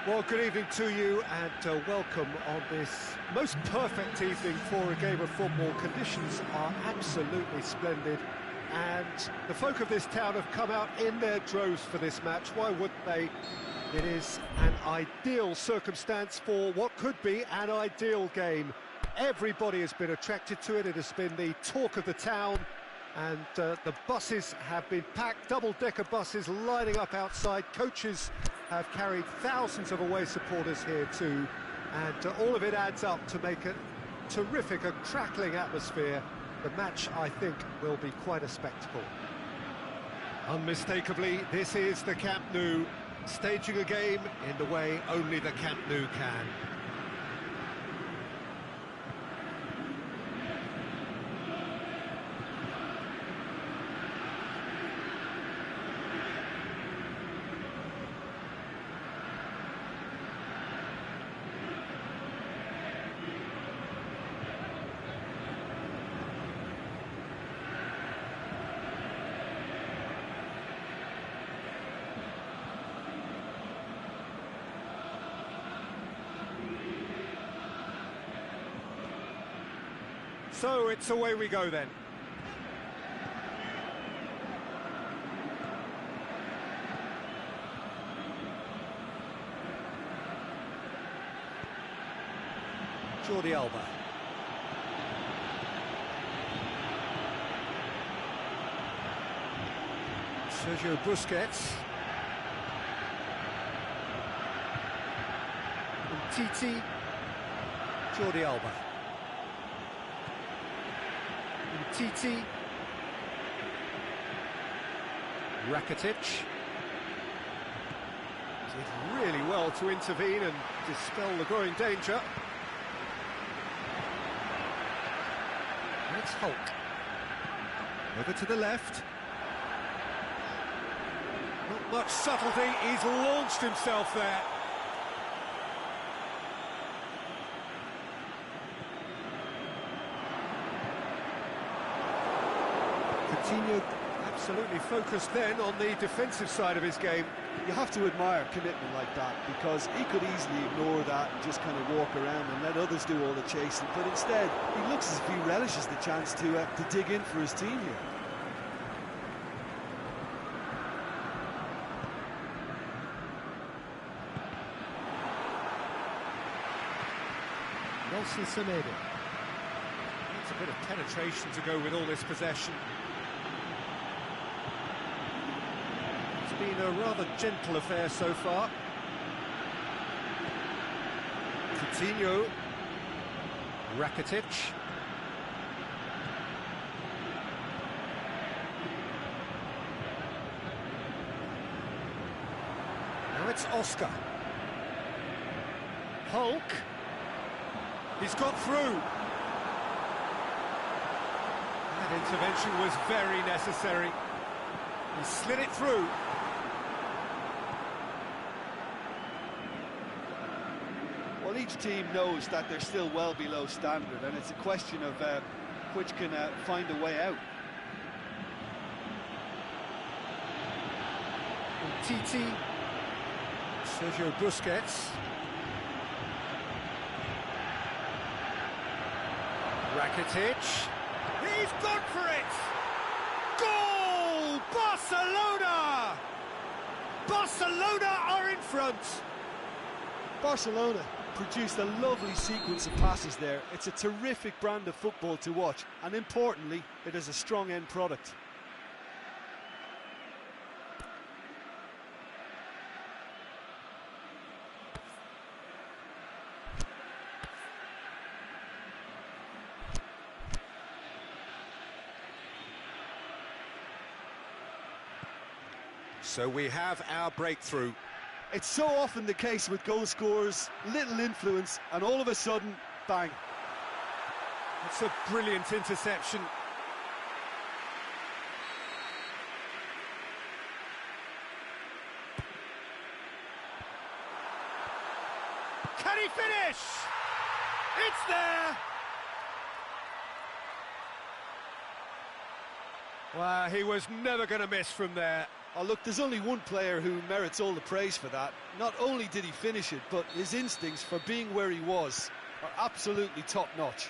Well, good evening to you and welcome on this most perfect evening for a game of football. Conditions are absolutely splendid and the folk of this town have come out in their droves for this match. Why wouldn't they? It is an ideal circumstance for what could be an ideal game. Everybody has been attracted to it. It has been the talk of the town. And the buses have been packed, double-decker buses lining up outside. Coaches have carried thousands of away supporters here too. And all of it adds up to make a terrific, a crackling atmosphere. The match, I think, will be quite a spectacle. Unmistakably, this is the Camp Nou, staging a game in the way only the Camp Nou can. So it's away we go then. Jordi Alba. Sergio Busquets. Titi. Jordi Alba. Titi, Rakitic, did really well to intervene and dispel the growing danger. And it's Hulk, over to the left. Not much subtlety, he's launched himself there. Coutinho absolutely focused then on the defensive side of his game. You have to admire commitment like that, because he could easily ignore that and just kind of walk around and let others do all the chasing, but instead he looks as if he relishes the chance to dig in for his team here. Nelson Semedo. Needs a bit of penetration to go with all this possession. Been a rather gentle affair so far. Coutinho, Rakitic. Now it's Oscar. Hulk. He's got through. That intervention was very necessary. He slid it through. Well, each team knows that they're still well below standard, and it's a question of which can find a way out. Titi, Sergio Busquets, Rakitic, he's gone for it! Goal! Barcelona! Barcelona are in front! Barcelona produced a lovely sequence of passes there. It's a terrific brand of football to watch, and importantly, it is a strong end product. So we have our breakthrough. It's so often the case with goal scorers, little influence, and all of a sudden, bang. It's a brilliant interception. Can he finish? It's there! Well, he was never going to miss from there. Oh, look, there's only one player who merits all the praise for that. Not only did he finish it, but his instincts for being where he was are absolutely top-notch.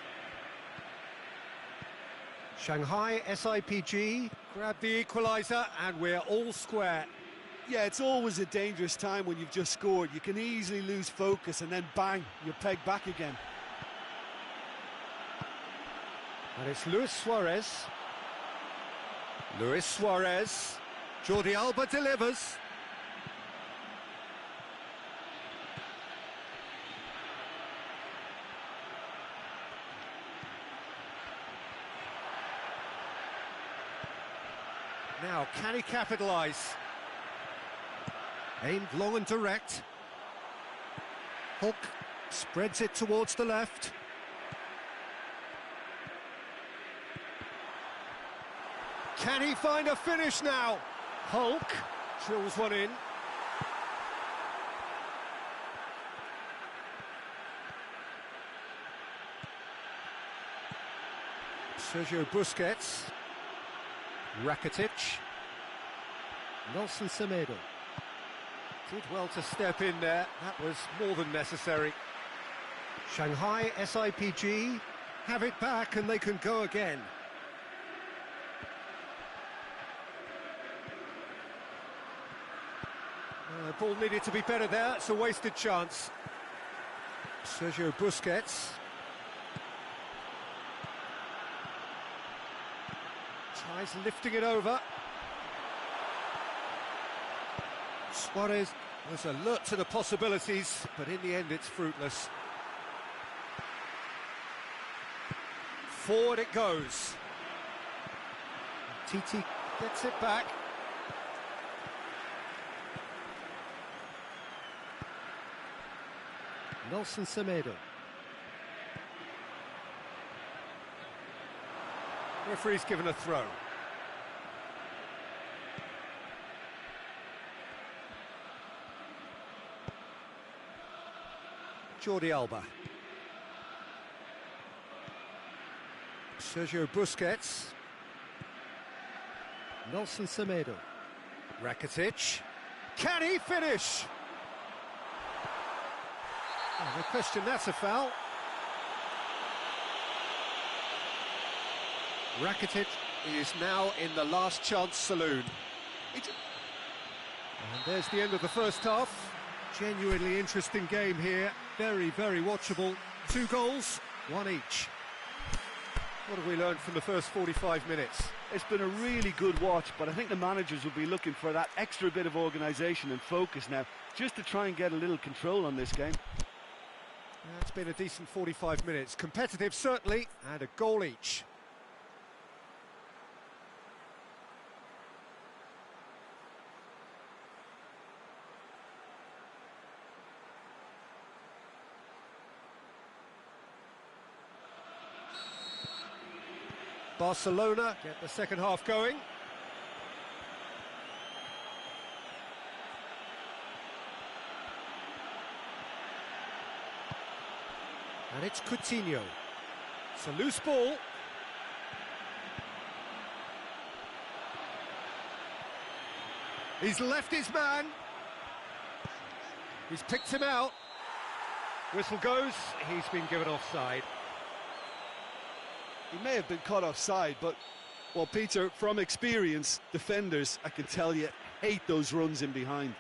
Shanghai SIPG grab the equaliser, and we're all square. Yeah, it's always a dangerous time when you've just scored. You can easily lose focus and then bang, you're pegged back again. And it's Luis Suarez. Luis Suarez. Jordi Alba delivers. Now, can he capitalise? Aimed long and direct. Hulk spreads it towards the left. Can he find a finish now? Hulk drills one in. Sergio Busquets. Rakitic. Nelson Semedo. Did well to step in there. That was more than necessary. Shanghai SIPG have it back and they can go again. The ball needed to be better there. It's a wasted chance. Sergio Busquets. Tries lifting it over. Suarez was alert to the possibilities, but in the end it's fruitless. Forward it goes. Titi gets it back. Nelson Semedo. Referee's given a throw. Jordi Alba. Sergio Busquets. Nelson Semedo. Rakitic. Can he finish? Oh, no question, that's a foul. Rakitic is now in the last chance saloon. And there's the end of the first half. Genuinely interesting game here. Very, very watchable. 2 goals, 1 each. What have we learned from the first 45 minutes? It's been a really good watch, but I think the managers will be looking for that extra bit of organisation and focus now, just to try and get a little control on this game. It's been a decent 45 minutes. Competitive, certainly, and a goal each. Barcelona get the second half going. And it's Coutinho. It's a loose ball. He's left his man. He's picked him out. Whistle goes. He's been given offside. He may have been caught offside, but, well, Peter, from experience, defenders, I can tell you, hate those runs in behind.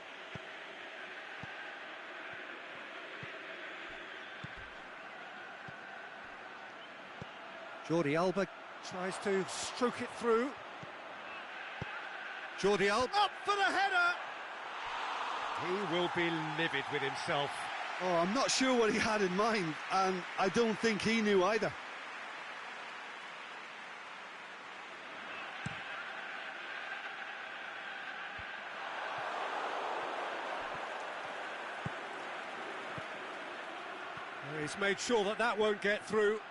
Jordi Alba tries to stroke it through. Jordi Alba up for the header! He will be livid with himself. Oh, I'm not sure what he had in mind, and I don't think he knew either. He's made sure that that won't get through.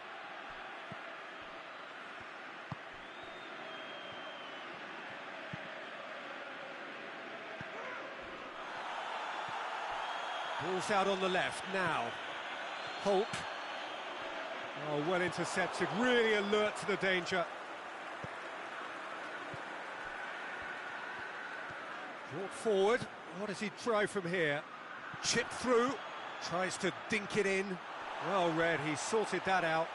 Ball's out on the left now. Hulk. Oh, well intercepted, really alert to the danger. Brought forward. What does he try from here? Chip through. Tries to dink it in. Well read, he sorted that out.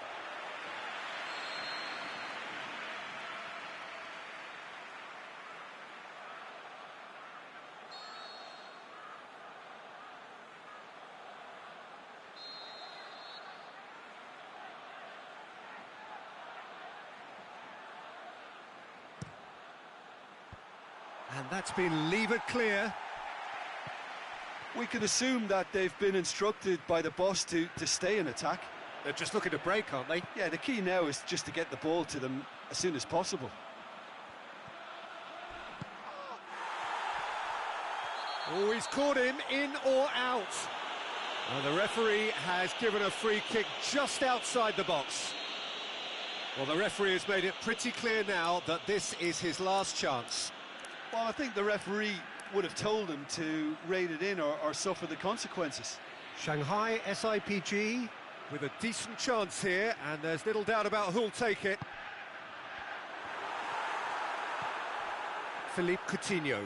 And that's been levered clear. We can assume that they've been instructed by the boss to stay in attack. They're just looking to break, aren't they? Yeah, the key now is just to get the ball to them as soon as possible. Oh, he's caught him in or out. And the referee has given a free kick just outside the box. Well, the referee has made it pretty clear now that this is his last chance. Well, I think the referee would have told him to rein it in or suffer the consequences. Shanghai SIPG with a decent chance here, and there's little doubt about who'll take it. Philippe Coutinho.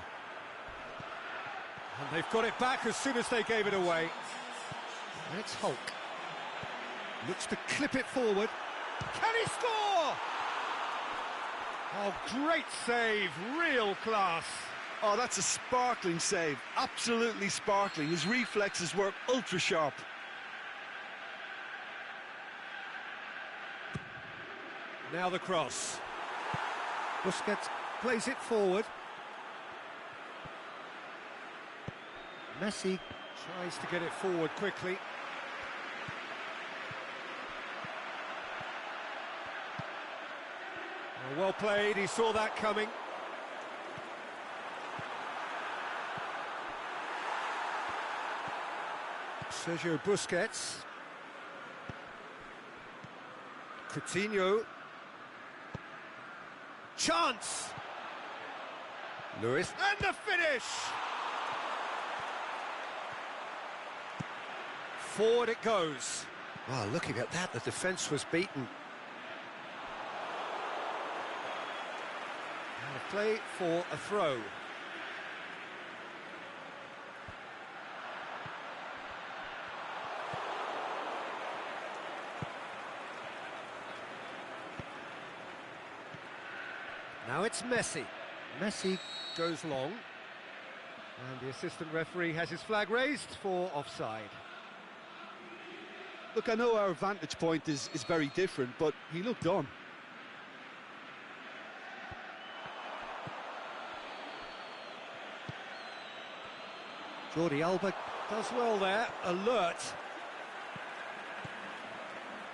And they've got it back as soon as they gave it away. And it's Hulk. Looks to clip it forward. Can he score? Oh, great save, real class. Oh, that's a sparkling save, absolutely sparkling. His reflexes work ultra sharp. Now the cross. Busquets plays it forward. Messi tries to get it forward quickly. Oh, well played, he saw that coming. Sergio Busquets. Coutinho. Chance! Lewis. And the finish! Forward it goes. Well, looking at that, the defence was beaten. And a play for a throw. Now it's Messi. Messi goes long. And the assistant referee has his flag raised for offside. Look, I know our vantage point is very different, but he looked on. Jordi Alba does well there, alert.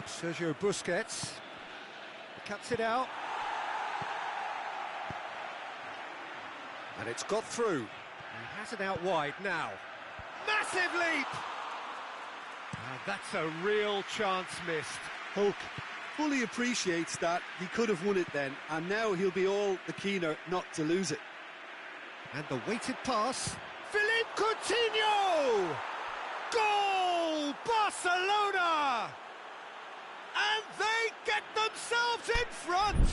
Sergio Busquets cuts it out. And it's got through. He has it out wide now. Massive leap! That's a real chance missed. Hulk fully appreciates that he could have won it then, and now he'll be all the keener not to lose it. And the weighted pass. Philippe Coutinho! Goal! Barcelona! And they get themselves in front!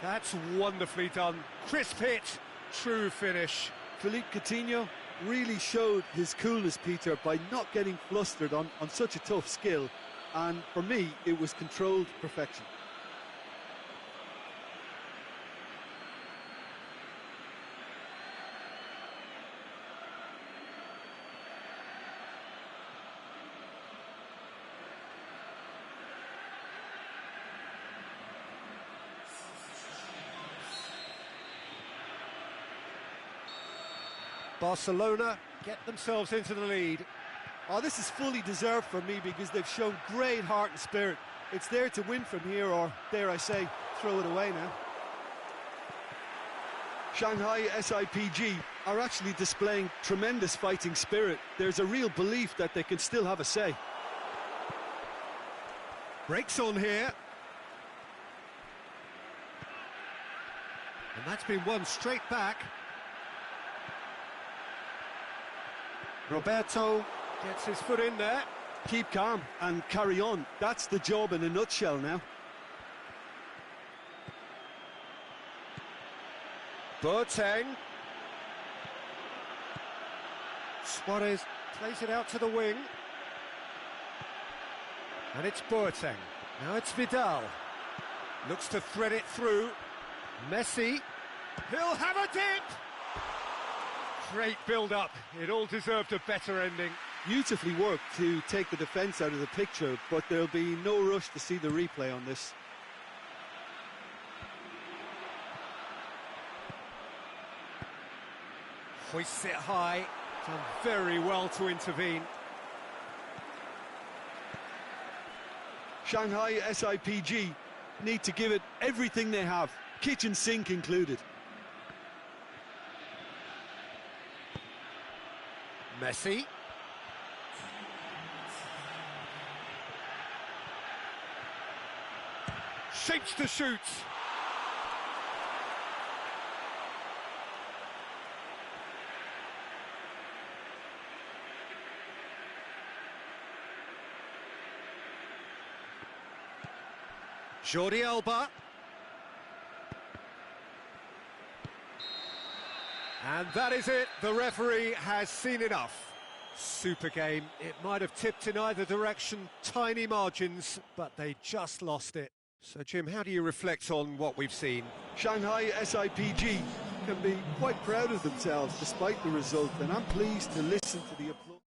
That's wonderfully done. Crisp hit, true finish. Philippe Coutinho really showed his coolness, Peter, by not getting flustered on such a tough skill. And for me, it was controlled perfection. Barcelona get themselves into the lead. Oh, this is fully deserved for me because they've shown great heart and spirit. It's there to win from here, or dare I say, throw it away now. Shanghai SIPG are actually displaying tremendous fighting spirit. There's a real belief that they can still have a say. Breaks on here. And that's been won straight back. Roberto gets his foot in there. Keep calm and carry on. That's the job in a nutshell now. Boateng. Suarez plays it out to the wing. And it's Boateng. Now it's Vidal. Looks to thread it through. Messi. He'll have a dip! Great build-up. It all deserved a better ending. Beautifully worked to take the defence out of the picture, but there'll be no rush to see the replay on this. Hoists it high. Done very well to intervene. Shanghai SIPG need to give it everything they have, kitchen sink included. Messi. Shapes to shoot. Jordi Alba. And that is it. The referee has seen enough. Super game. It might have tipped in either direction, tiny margins, but they just lost it. So, Jim, how do you reflect on what we've seen? Shanghai SIPG can be quite proud of themselves despite the result, and I'm pleased to listen to the applause.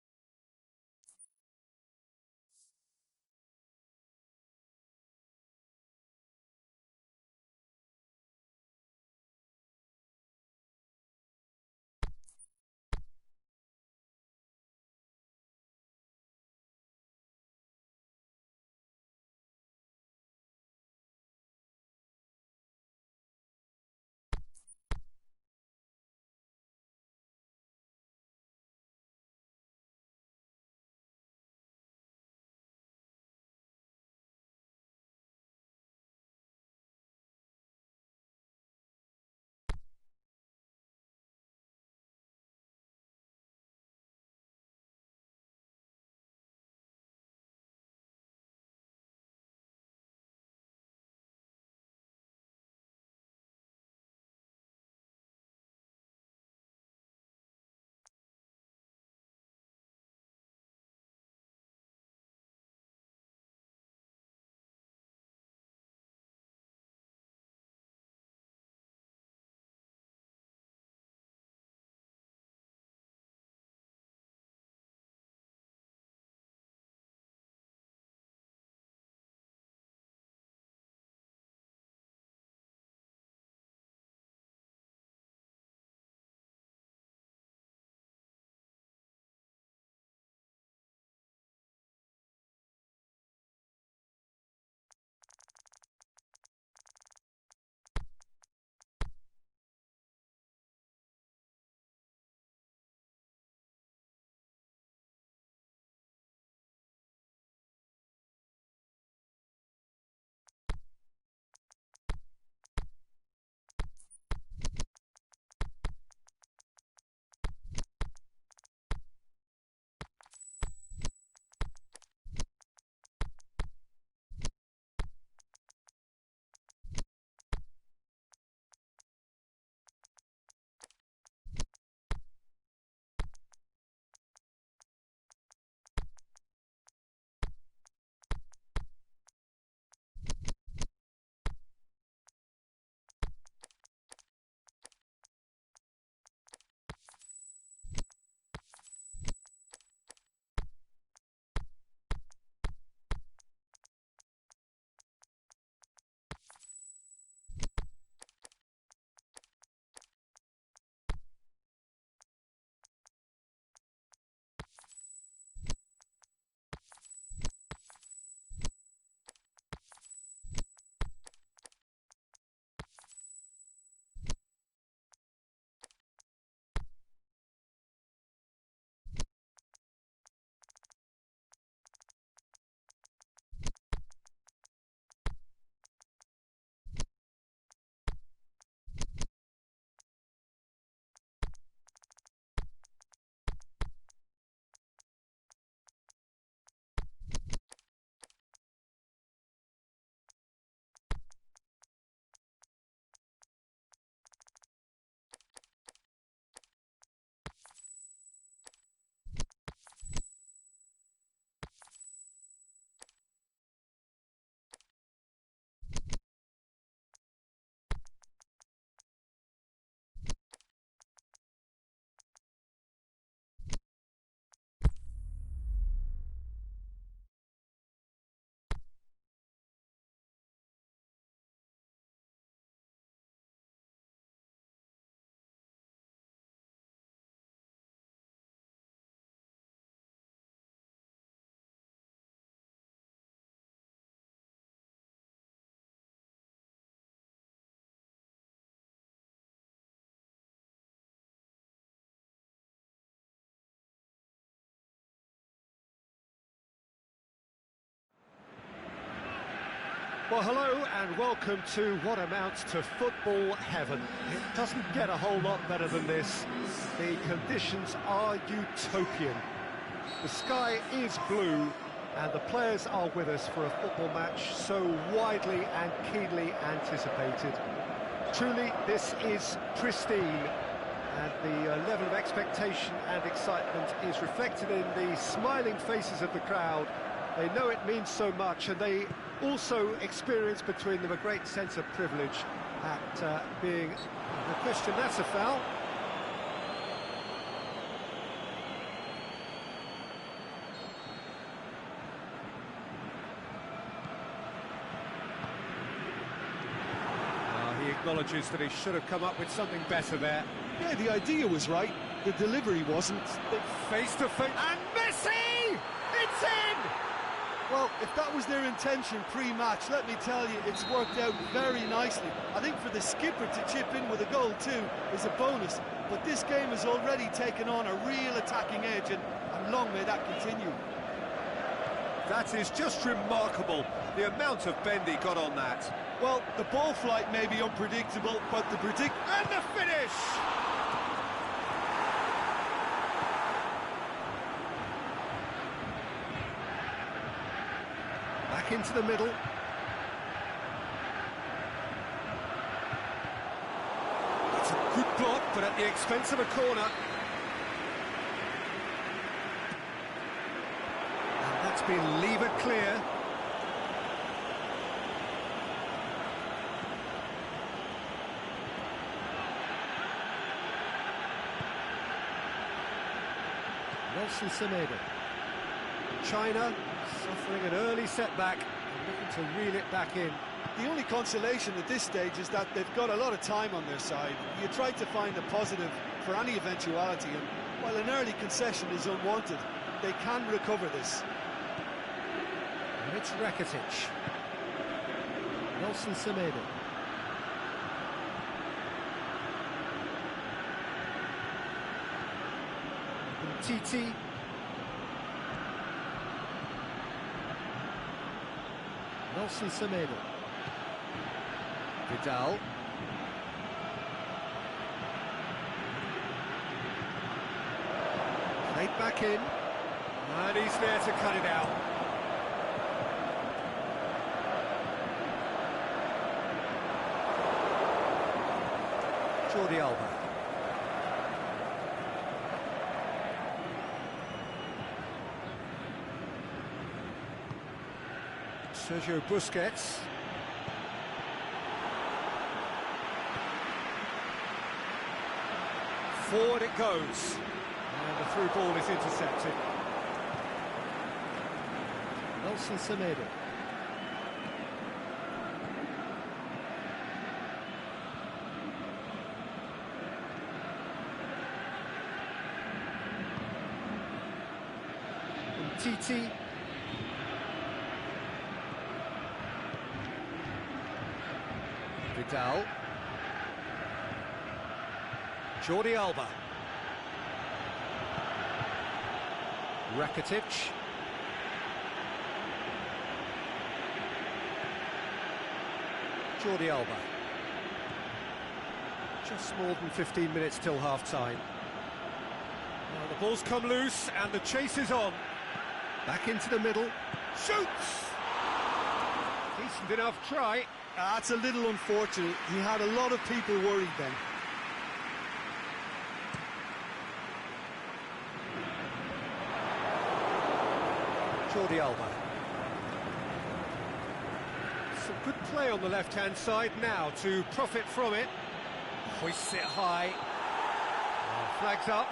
Well, hello and welcome to what amounts to football heaven. It doesn't get a whole lot better than this. The conditions are utopian. The sky is blue and the players are with us for a football match so widely and keenly anticipated. Truly, this is pristine, and the level of expectation and excitement is reflected in the smiling faces of the crowd. They know it means so much, and they also experience between them a great sense of privilege at being... No question, that's a foul. He acknowledges that he should have come up with something better there. Yeah, the idea was right, the delivery wasn't. Face to face, and Messi! It's in! Well, if that was their intention pre-match, let me tell you, it's worked out very nicely. I think for the skipper to chip in with a goal too is a bonus, but this game has already taken on a real attacking edge, and long may that continue. That is just remarkable, the amount of bend he got on that. Well, the ball flight may be unpredictable, but the And the finish! Back into the middle. It's a good block, but at the expense of a corner. And that's been lever clear. Semedo. China suffering an early setback and looking to reel it back in. The only consolation at this stage is that they've got a lot of time on their side. You try to find a positive for any eventuality, and while an early concession is unwanted, they can recover this. And it's Rakitic. Nelson Semedo. Titi. Nelson Semedo. Vidal. Played back in. And he's there to cut it out. Jordi Alba. Sergio Busquets. Forward it goes. And the through ball is intercepted. Nelson Semedo. Titi. Vidal. Jordi Alba. Rakitic. Jordi Alba. Just more than 15 minutes till half-time. Well, the ball's come loose and the chase is on. Back into the middle. Shoots! Decent enough try. That's a little unfortunate. He had a lot of people worried then. Jordi Alba. Some good play on the left-hand side now to profit from it. Hoists it high. Flags up.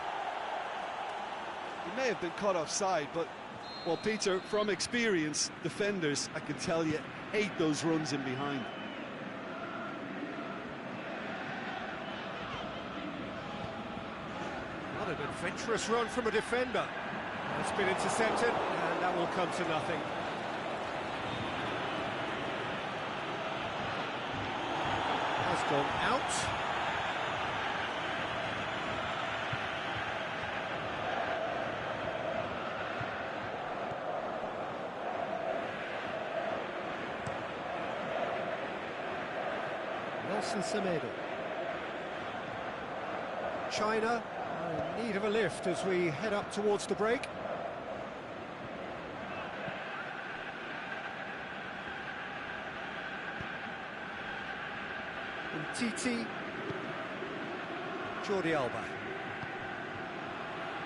He may have been caught offside, but, well, Peter, from experience, defenders, I can tell you, hate those runs in behind. What an adventurous run from a defender. It's been intercepted, and that will come to nothing. Has gone out. Nelson Semedo. China are in need of a lift as we head up towards the break. Titi, Jordi Alba,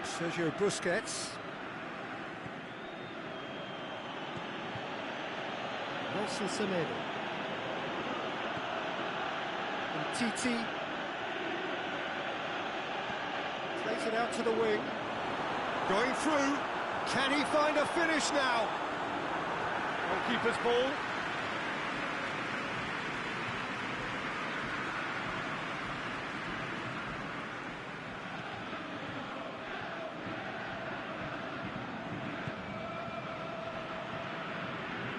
Sergio Busquets, Nelson Semedo, and Titi plays it out to the wing, going through. Can he find a finish now? Goalkeeper's ball.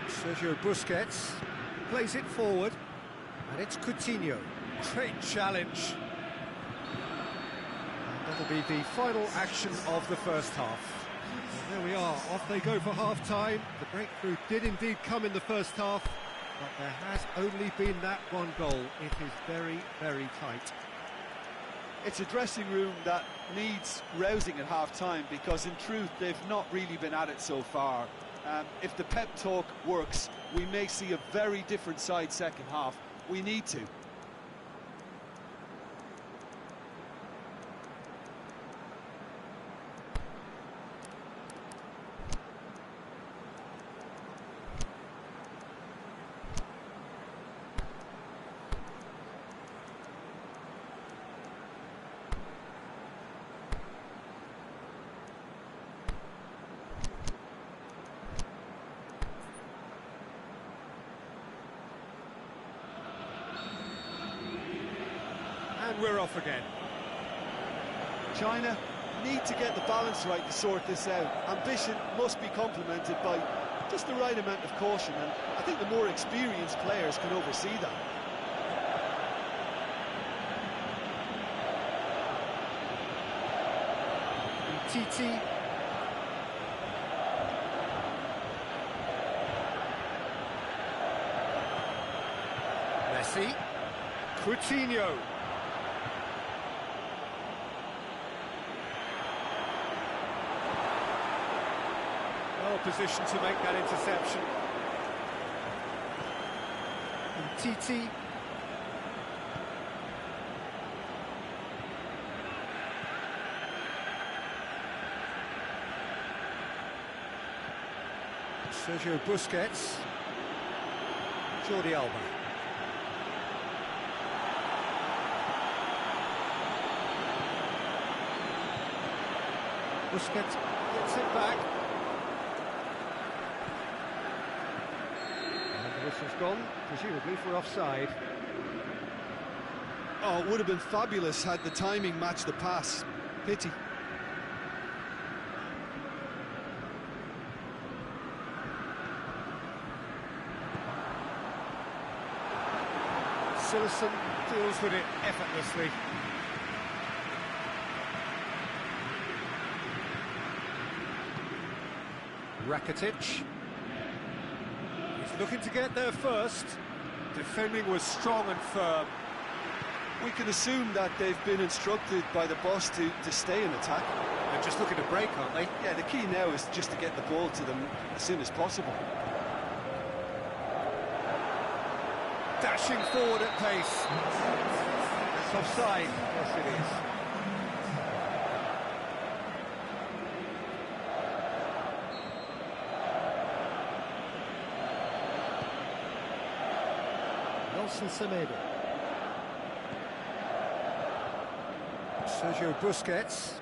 Sergio Busquets plays it forward, and it's Coutinho. Great challenge. And that'll be the final action of the first half. Well, there we are, off they go for half-time. The breakthrough did indeed come in the first half, but there has only been that one goal. It is very, very tight. It's a dressing room that needs rousing at half-time, because in truth they've not really been at it so far. If the pep talk works, we may see a very different side second half. We need to. And we're off again. China need to get the balance right to sort this out. Ambition must be complemented by just the right amount of caution, and I think the more experienced players can oversee that. And Titi. Messi. Coutinho. Well positioned to make that interception. And Titi. Sergio Busquets. Jordi Alba. Busquets gets it back. Whistle's gone, presumably for offside. Oh, it would have been fabulous had the timing matched the pass. Pity. Sillerson deals with it effortlessly. Rakitic. He's looking to get there first. Defending was strong and firm. We can assume that they've been instructed by the boss to stay in attack. They're just looking to break, aren't they? Yeah, the key now is just to get the ball to them as soon as possible. Dashing forward at pace. That's offside. Yes, it is. Nelson Semedo. Sergio Busquets.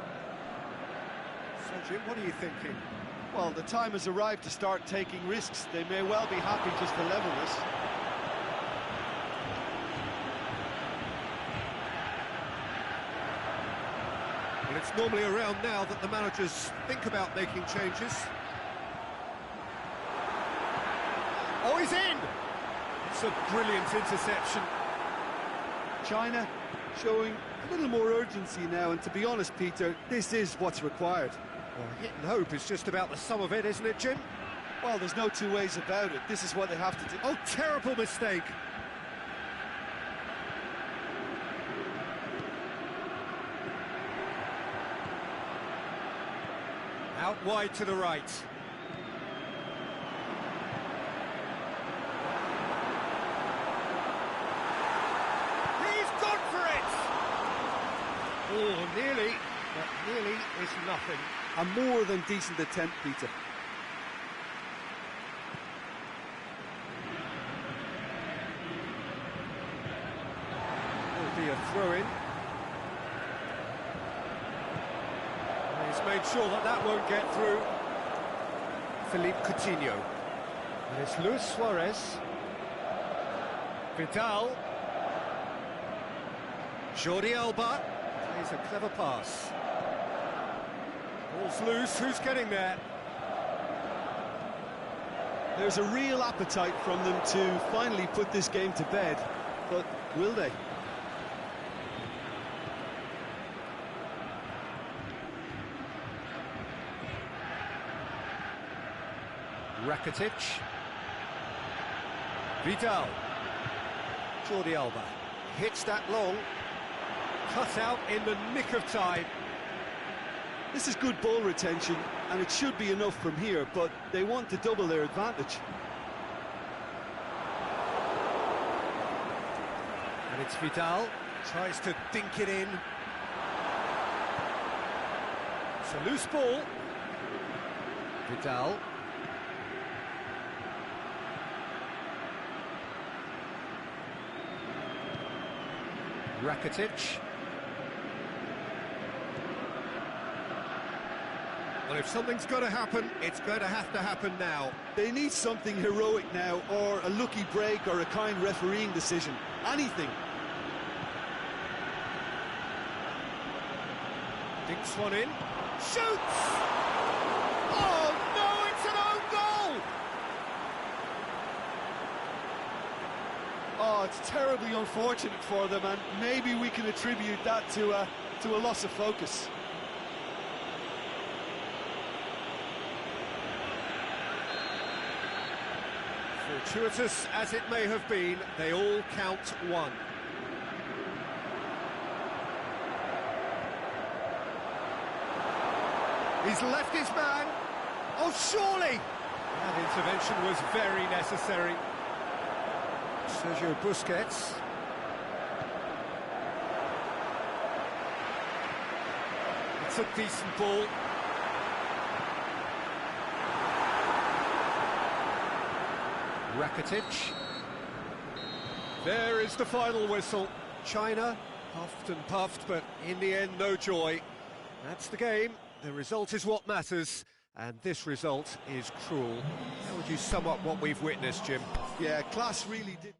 Sergio, what are you thinking? Well, the time has arrived to start taking risks. They may well be happy just to level this. Well, it's normally around now that the managers think about making changes. Oh, he's in! It's a brilliant interception. China showing a little more urgency now, and to be honest, Peter, this is what's required. Well, hit and hope is just about the sum of it, isn't it, Jim? Well, there's no two ways about it. This is what they have to do. Oh, terrible mistake. Out wide to the right. He's gone for it! Oh, nearly, but nearly is nothing. A more than decent attempt, Peter. Will be a throw-in. He's made sure that that won't get through. Philippe Coutinho. And it's Luis Suarez. Vidal. Jordi Alba. Plays a clever pass. Ball's loose, who's getting there? There's a real appetite from them to finally put this game to bed, but will they? Rakitic. Vidal. Jordi Alba. Hits that long. Cut out in the nick of time. This is good ball retention, and it should be enough from here, but they want to double their advantage. And it's Vidal. Tries to dink it in. It's a loose ball. Vidal. Rakitic. Well, if something's got to happen, it's going to have to happen now. They need something heroic now, or a lucky break, or a kind refereeing decision. Anything. Dinks one in. Shoots! Oh, no, it's an own goal! Oh, it's terribly unfortunate for them, and maybe we can attribute that to a loss of focus. Fortuitous as it may have been, they all count one. He's left his man. Oh, surely! That intervention was very necessary. Sergio Busquets. It's a decent ball. Rakitic. There is the final whistle. China puffed and puffed, but in the end, no joy. That's the game. The result is what matters, and this result is cruel. How would you sum up what we've witnessed, Jim? Yeah, class really did.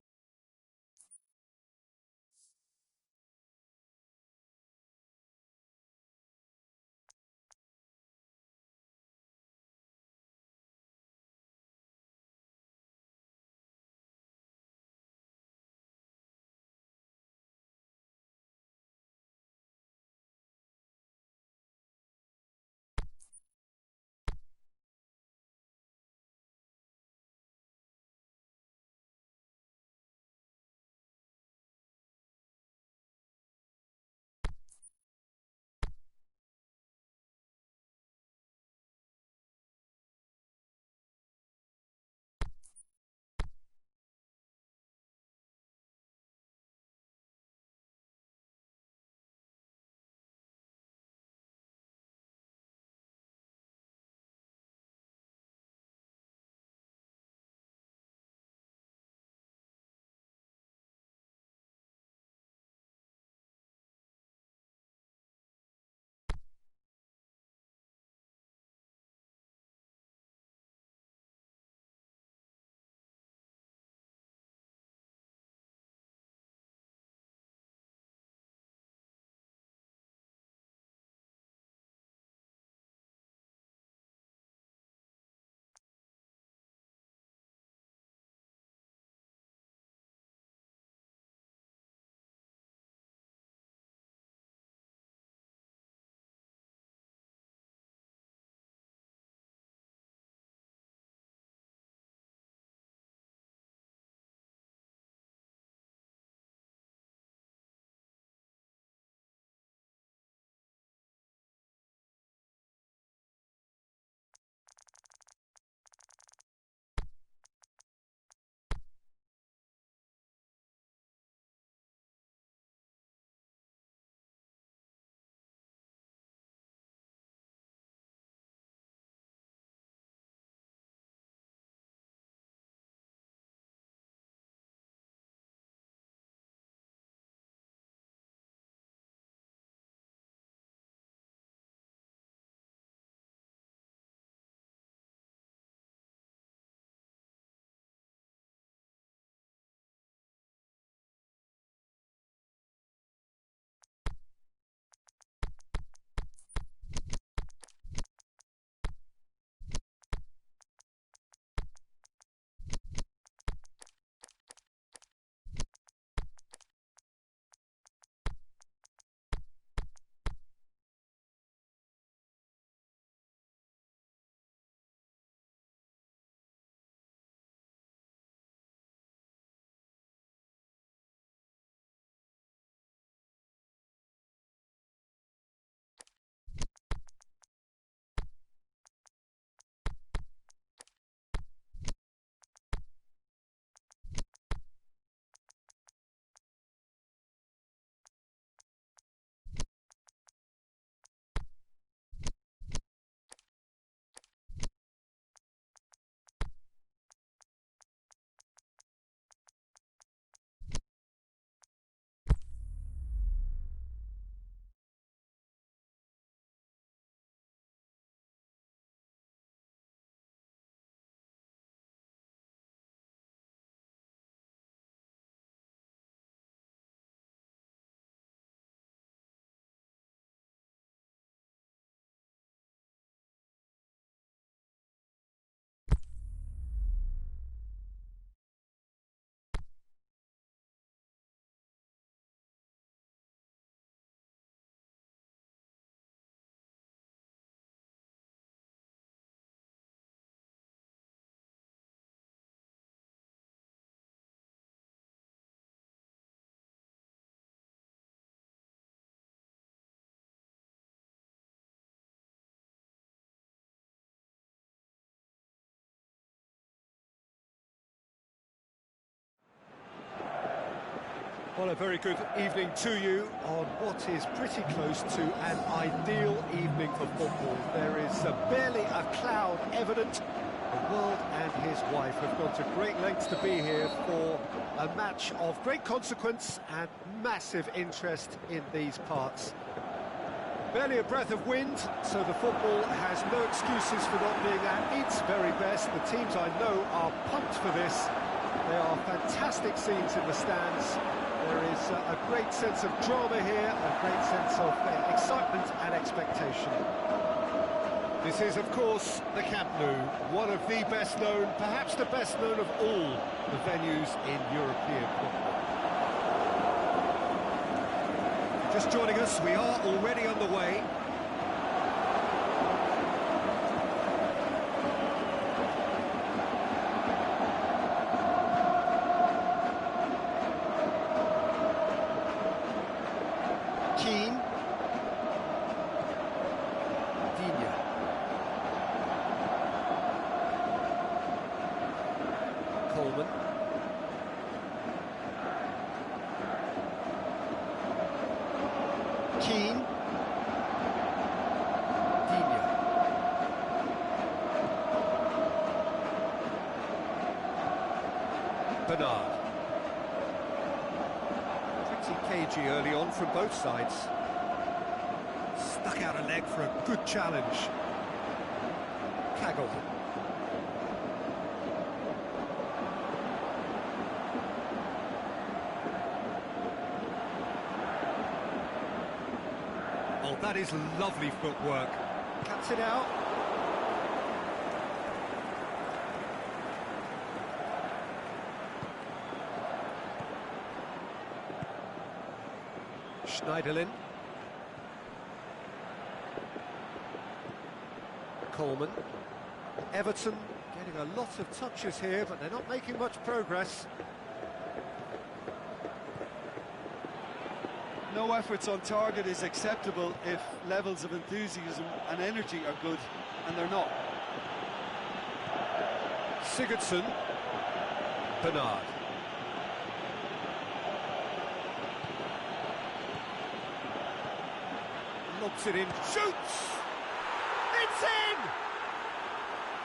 Well, a very good evening to you on what is pretty close to an ideal evening for football. There is barely a cloud evident. The world and his wife have gone to great lengths to be here for a match of great consequence and massive interest in these parts. Barely a breath of wind, so the football has no excuses for not being at its very best. The teams I know are pumped for this. There are fantastic scenes in the stands. There is a great sense of drama here, a great sense of excitement and expectation. This is, of course, the Camp Nou, one of the best known, perhaps the best known of all the venues in European football. Just joining us, we are already underway. Bernard. Pretty cagey early on from both sides. Stuck out a leg for a good challenge. Kaggle. Oh, that is lovely footwork. Cuts it out. Schneiderlin. Coleman. Everton getting a lot of touches here, but they're not making much progress. No efforts on target is acceptable if levels of enthusiasm and energy are good, and they're not. Sigurdsson. Bernard. Lobs it in, shoots! It's in!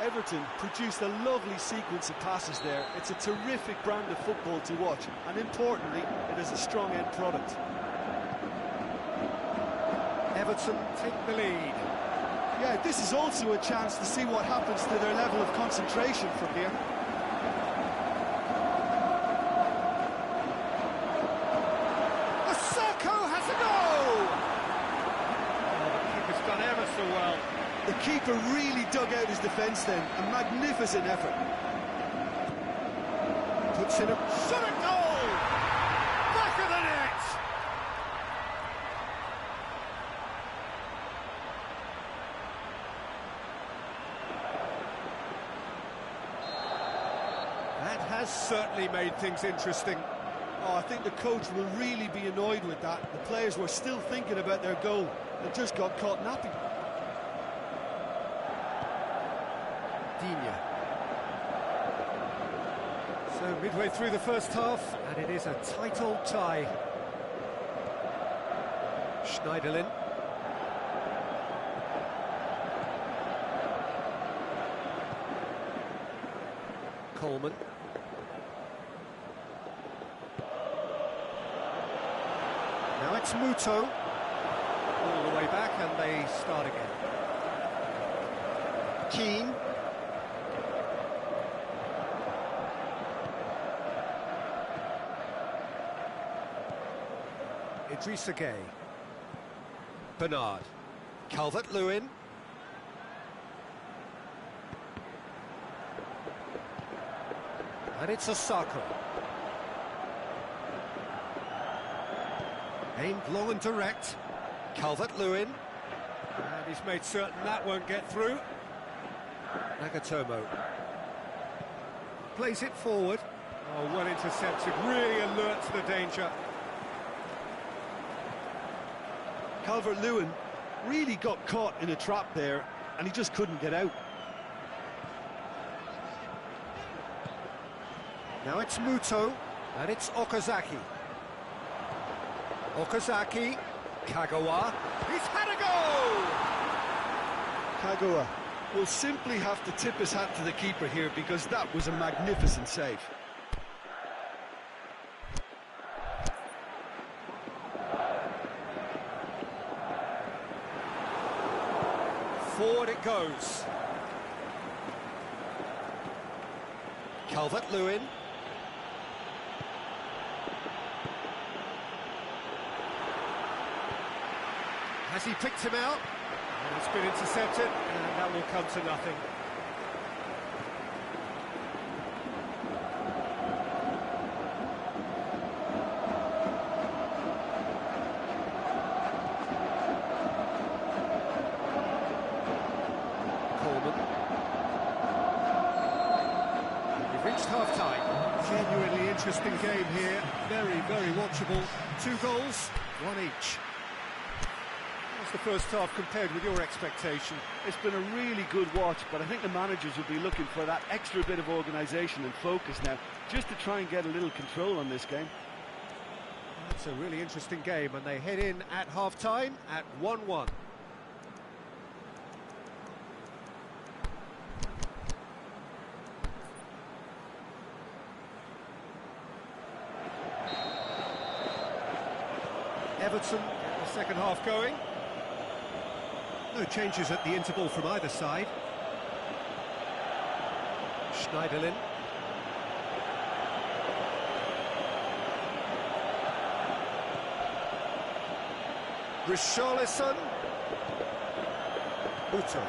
Everton produced a lovely sequence of passes there. It's a terrific brand of football to watch, and importantly, it is a strong end product. Everton take the lead. Yeah, this is also a chance to see what happens to their level of concentration from here. Well. The keeper really dug out his defence then, a magnificent effort. Puts in a shot at goal! Back of the net! That has certainly made things interesting. Oh, I think the coach will really be annoyed with that. The players were still thinking about their goal and just got caught napping. So midway through the first half, and it is a tight old tie. Schneiderlin. Coleman. Now it's Muto. All the way back, and they start again. Keane. Idrissa Gueye. Bernard. Calvert-Lewin. And it's Osako. Aimed low and direct. Calvert-Lewin. And he's made certain that won't get through. Nagatomo. Plays it forward. Oh, well intercepted. Really alert to the danger. Calvert-Lewin really got caught in a trap there, and he just couldn't get out. Now it's Muto, and it's Okazaki. Okazaki, Kagawa, he's had a go! Kagawa will simply have to tip his hat to the keeper here because that was a magnificent save. Forward it goes. Calvert-Lewin. Has he picked him out? And it's been intercepted, and that will come to nothing. We've reached half-time. Genuinely interesting game here. Very, very watchable. 2 goals, 1 each. How's the first half compared with your expectation? It's been a really good watch, but I think the managers will be looking for that extra bit of organisation and focus now, just to try and get a little control on this game. It's a really interesting game, and they head in at half-time at 1-1. Everton, the second half going. No changes at the interval from either side. Schneiderlin. Richarlison. Muto.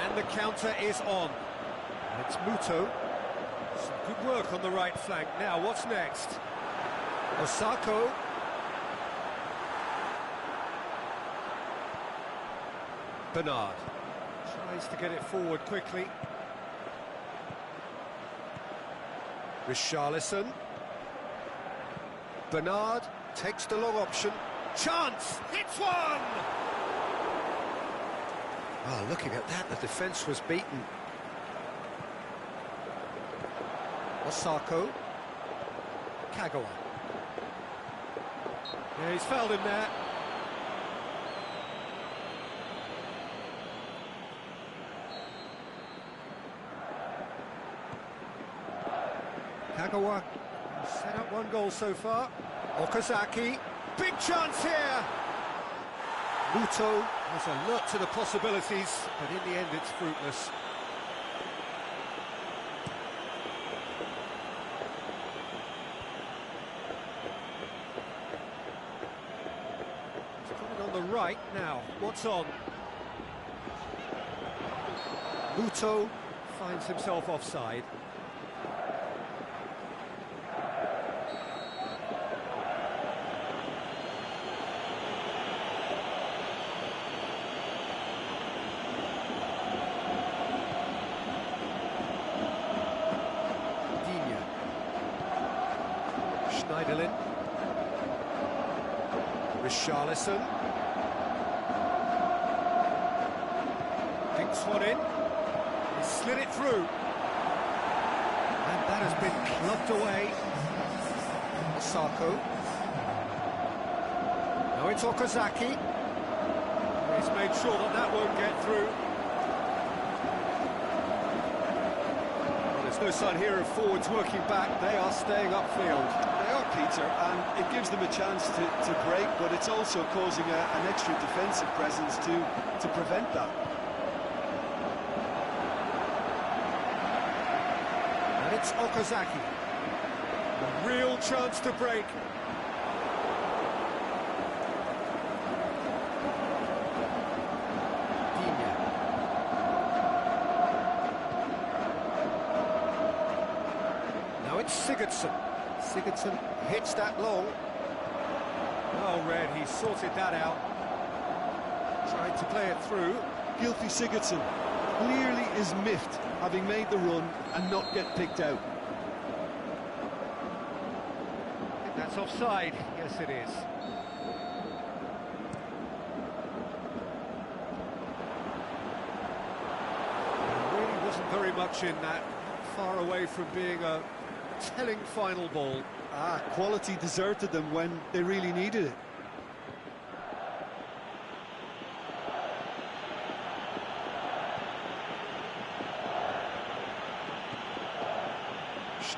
And the counter is on. And it's Muto. Some good work on the right flank. Now, what's next? Osako. Bernard tries to get it forward quickly. Richarlison. Bernard takes the long option. Chance! Hits one! Oh, looking at that, the defence was beaten. Osako. Kagawa. Yeah, he's fouled him there. Kagawa set up 1 goal so far. Okazaki, big chance here! Muto has alert to the possibilities, but in the end it's fruitless. He's put it on the right now. What's on? Muto finds himself offside. Schneiderlin. Richarlison. Dinks one in. He slid it through. And that has been clubbed away. Osako. Now it's Okazaki. He's made sure that that won't get through. There's no sign here of forwards working back. They are staying upfield. They are, Peter, and it gives them a chance to break, but it's also causing an extra defensive presence to prevent that. And it's Okazaki. A real chance to break. Now it's Sigurdsson. Sigurdsson hits that long. Well read, he sorted that out. Tried to play it through. Guilty Sigurdsson clearly is miffed, having made the run and not get picked out. I think that's offside. Yes, it is. There really wasn't very much in that. Far away from being a telling final ball. Quality deserted them when they really needed it.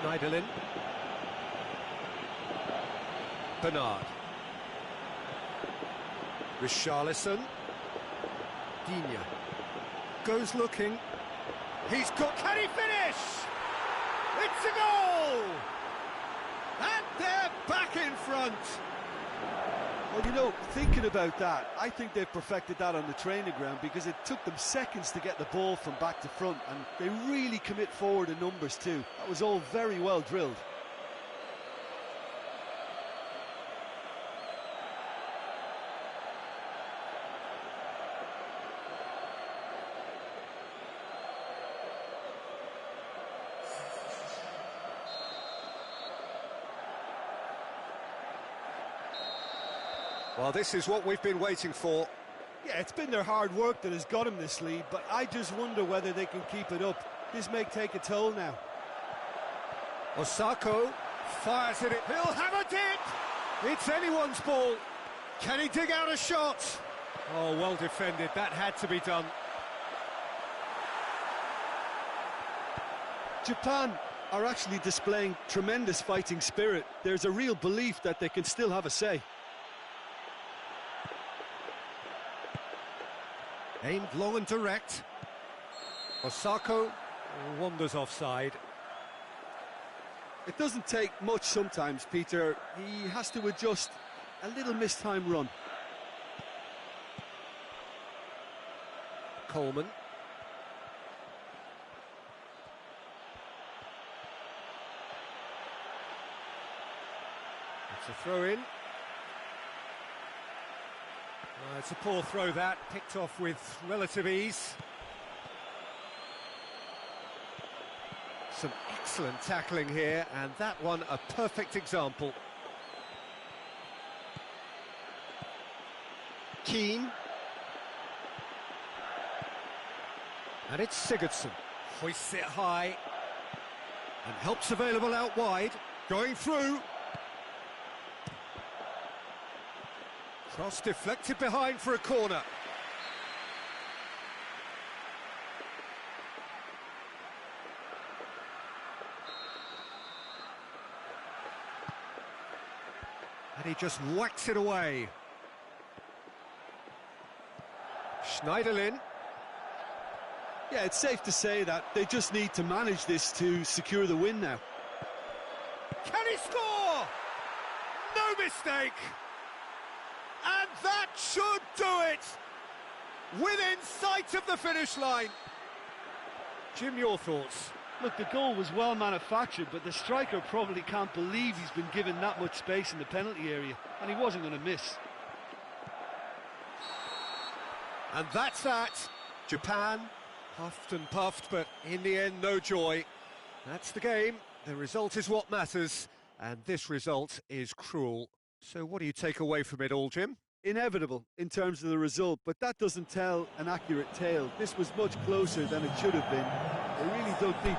Schneiderlin. Bernard. Richarlison. Digne. Goes looking. He's got... Can he finish? It's a goal! And they're back in front. Well, you know, thinking about that, I think they've perfected that on the training ground because it took them seconds to get the ball from back to front, and they really commit forward in numbers too. That was all very well drilled. Well, this is what we've been waiting for. Yeah, it's been their hard work that has got them this lead, but I just wonder whether they can keep it up. This may take a toll now. Osako fires at it. He'll have a dip! It's anyone's ball. Can he dig out a shot? Oh, well defended. That had to be done. Japan are actually displaying tremendous fighting spirit. There's a real belief that they can still have a say. Aimed long and direct. Osako wanders offside. It doesn't take much sometimes, Peter. He has to adjust a little mistime run. Coleman. It's a throw-in. It's a poor throw that, picked off with relative ease. Some excellent tackling here, and that one a perfect example. Keane. And it's Sigurdsson. Hoists it high. And help's available out wide. Going through. Cross deflected behind for a corner. And he just whacks it away. Schneiderlin. Yeah, it's safe to say that they just need to manage this to secure the win now. Can he score? No mistake. And that should do it! Within sight of the finish line. Jim, your thoughts? Look, the goal was well manufactured, but the striker probably can't believe he's been given that much space in the penalty area, and he wasn't going to miss. And that's that. Japan puffed and puffed, but in the end, no joy. That's the game. The result is what matters, and this result is cruel. So what do you take away from it all, Jim? Inevitable in terms of the result, but that doesn't tell an accurate tale. This was much closer than it should have been. They really dug deep.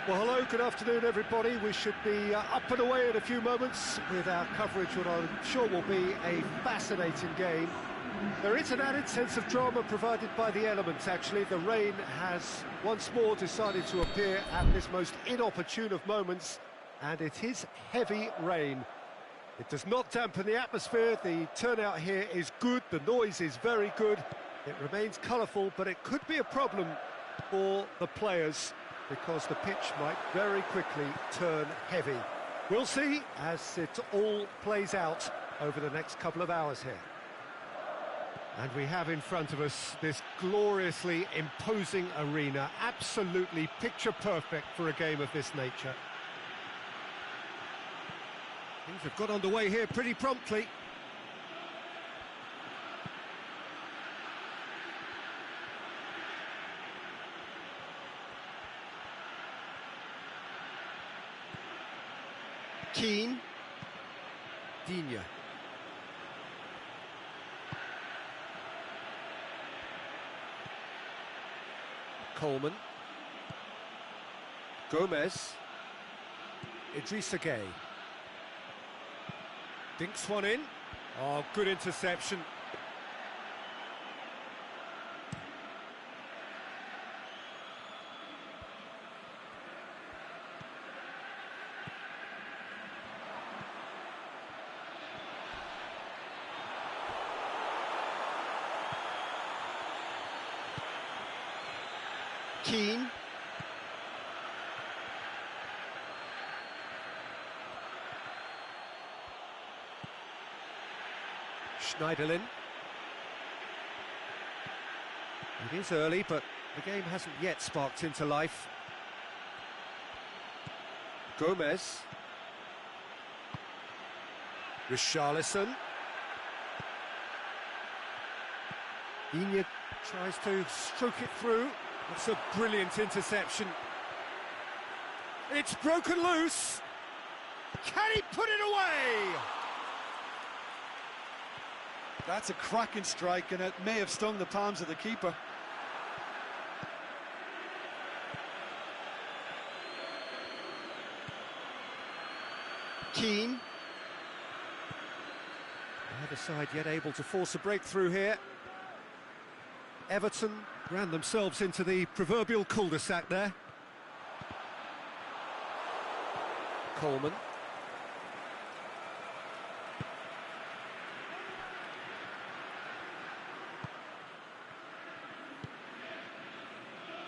Well, hello, good afternoon, everybody. We should be up and away in a few moments with our coverage, what I'm sure will be a fascinating game. There is an added sense of drama provided by the elements, actually. The rain has once more decided to appear at this most inopportune of moments, and it is heavy rain. It does not dampen the atmosphere. The turnout here is good, the noise is very good. It remains colourful, but it could be a problem for the players, because the pitch might very quickly turn heavy. We'll see as it all plays out over the next couple of hours here. And we have in front of us this gloriously imposing arena, absolutely picture perfect for a game of this nature. Things have got underway here pretty promptly. Keane, Dành, Coleman, Gomez, Idrissa Gueye, dinks one in. Oh, good interception. Keane, Schneiderlin. It is early, but the game hasn't yet sparked into life. Gomez, Richarlison. Dành tries to stroke it through. It's a brilliant interception. It's broken loose. Can he put it away? That's a cracking strike, and it may have stung the palms of the keeper. Keane. Neither side yet able to force a breakthrough here. Everton ran themselves into the proverbial cul-de-sac there. Coleman.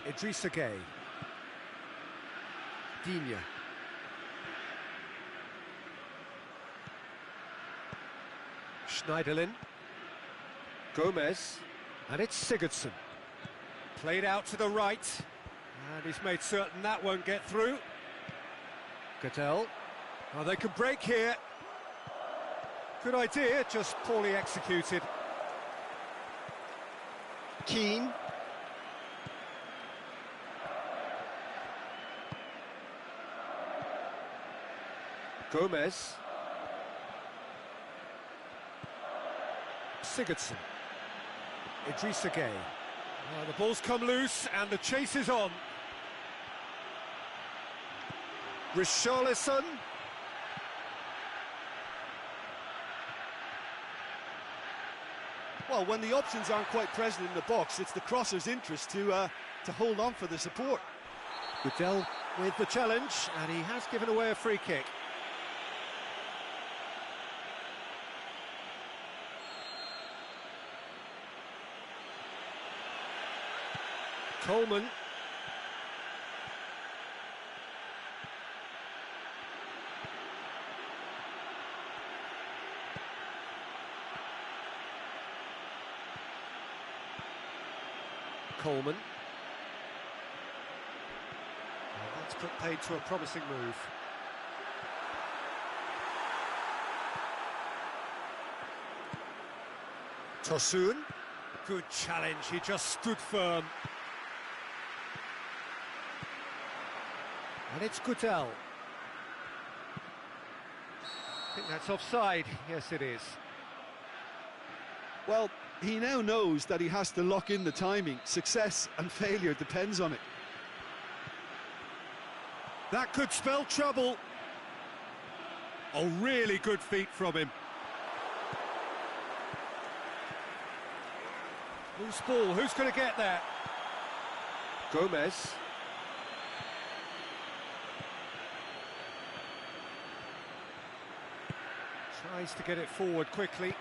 Idrissa Gueye. Dành. Schneiderlin. Gomez. And it's Sigurdsson. Played out to the right. And he's made certain that won't get through. Goodell. Oh, they can break here. Good idea, just poorly executed. Keane. Gomez. Sigurdsson. Idrissa Gueye. The ball's come loose and the chase is on. Richarlison. Well, when the options aren't quite present in the box, it's the crosser's interest to hold on for the support. Goodell with the challenge, and he has given away a free kick. Coleman. Coleman. Well, that's put paid to a promising move. Tosun. Good challenge, he just stood firm. And it's Goodell. I think that's offside. Yes, it is. Well, he now knows that he has to lock in the timing. Success and failure depends on it. That could spell trouble. Oh, really good feet from him. Loose ball, who's going to get there? Gomez. Tries to get it forward quickly.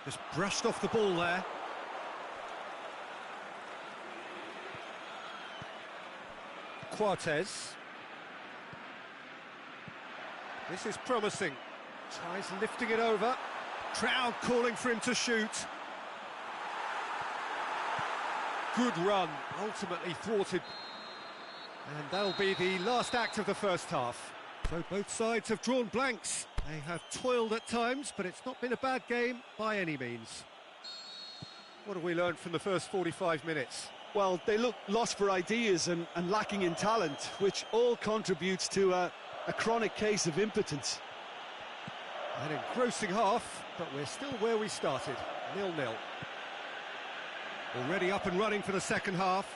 Just brushed off the ball there. Cortez. This is promising. Tries lifting it over. Crowd calling for him to shoot. Good run, ultimately thwarted. And that'll be the last act of the first half. So both sides have drawn blanks. They have toiled at times, but it's not been a bad game by any means. What have we learned from the first 45 minutes? Well, they look lost for ideas and lacking in talent, which all contributes to a chronic case of impotence. An engrossing half, but we're still where we started, 0-0. Already up and running for the second half.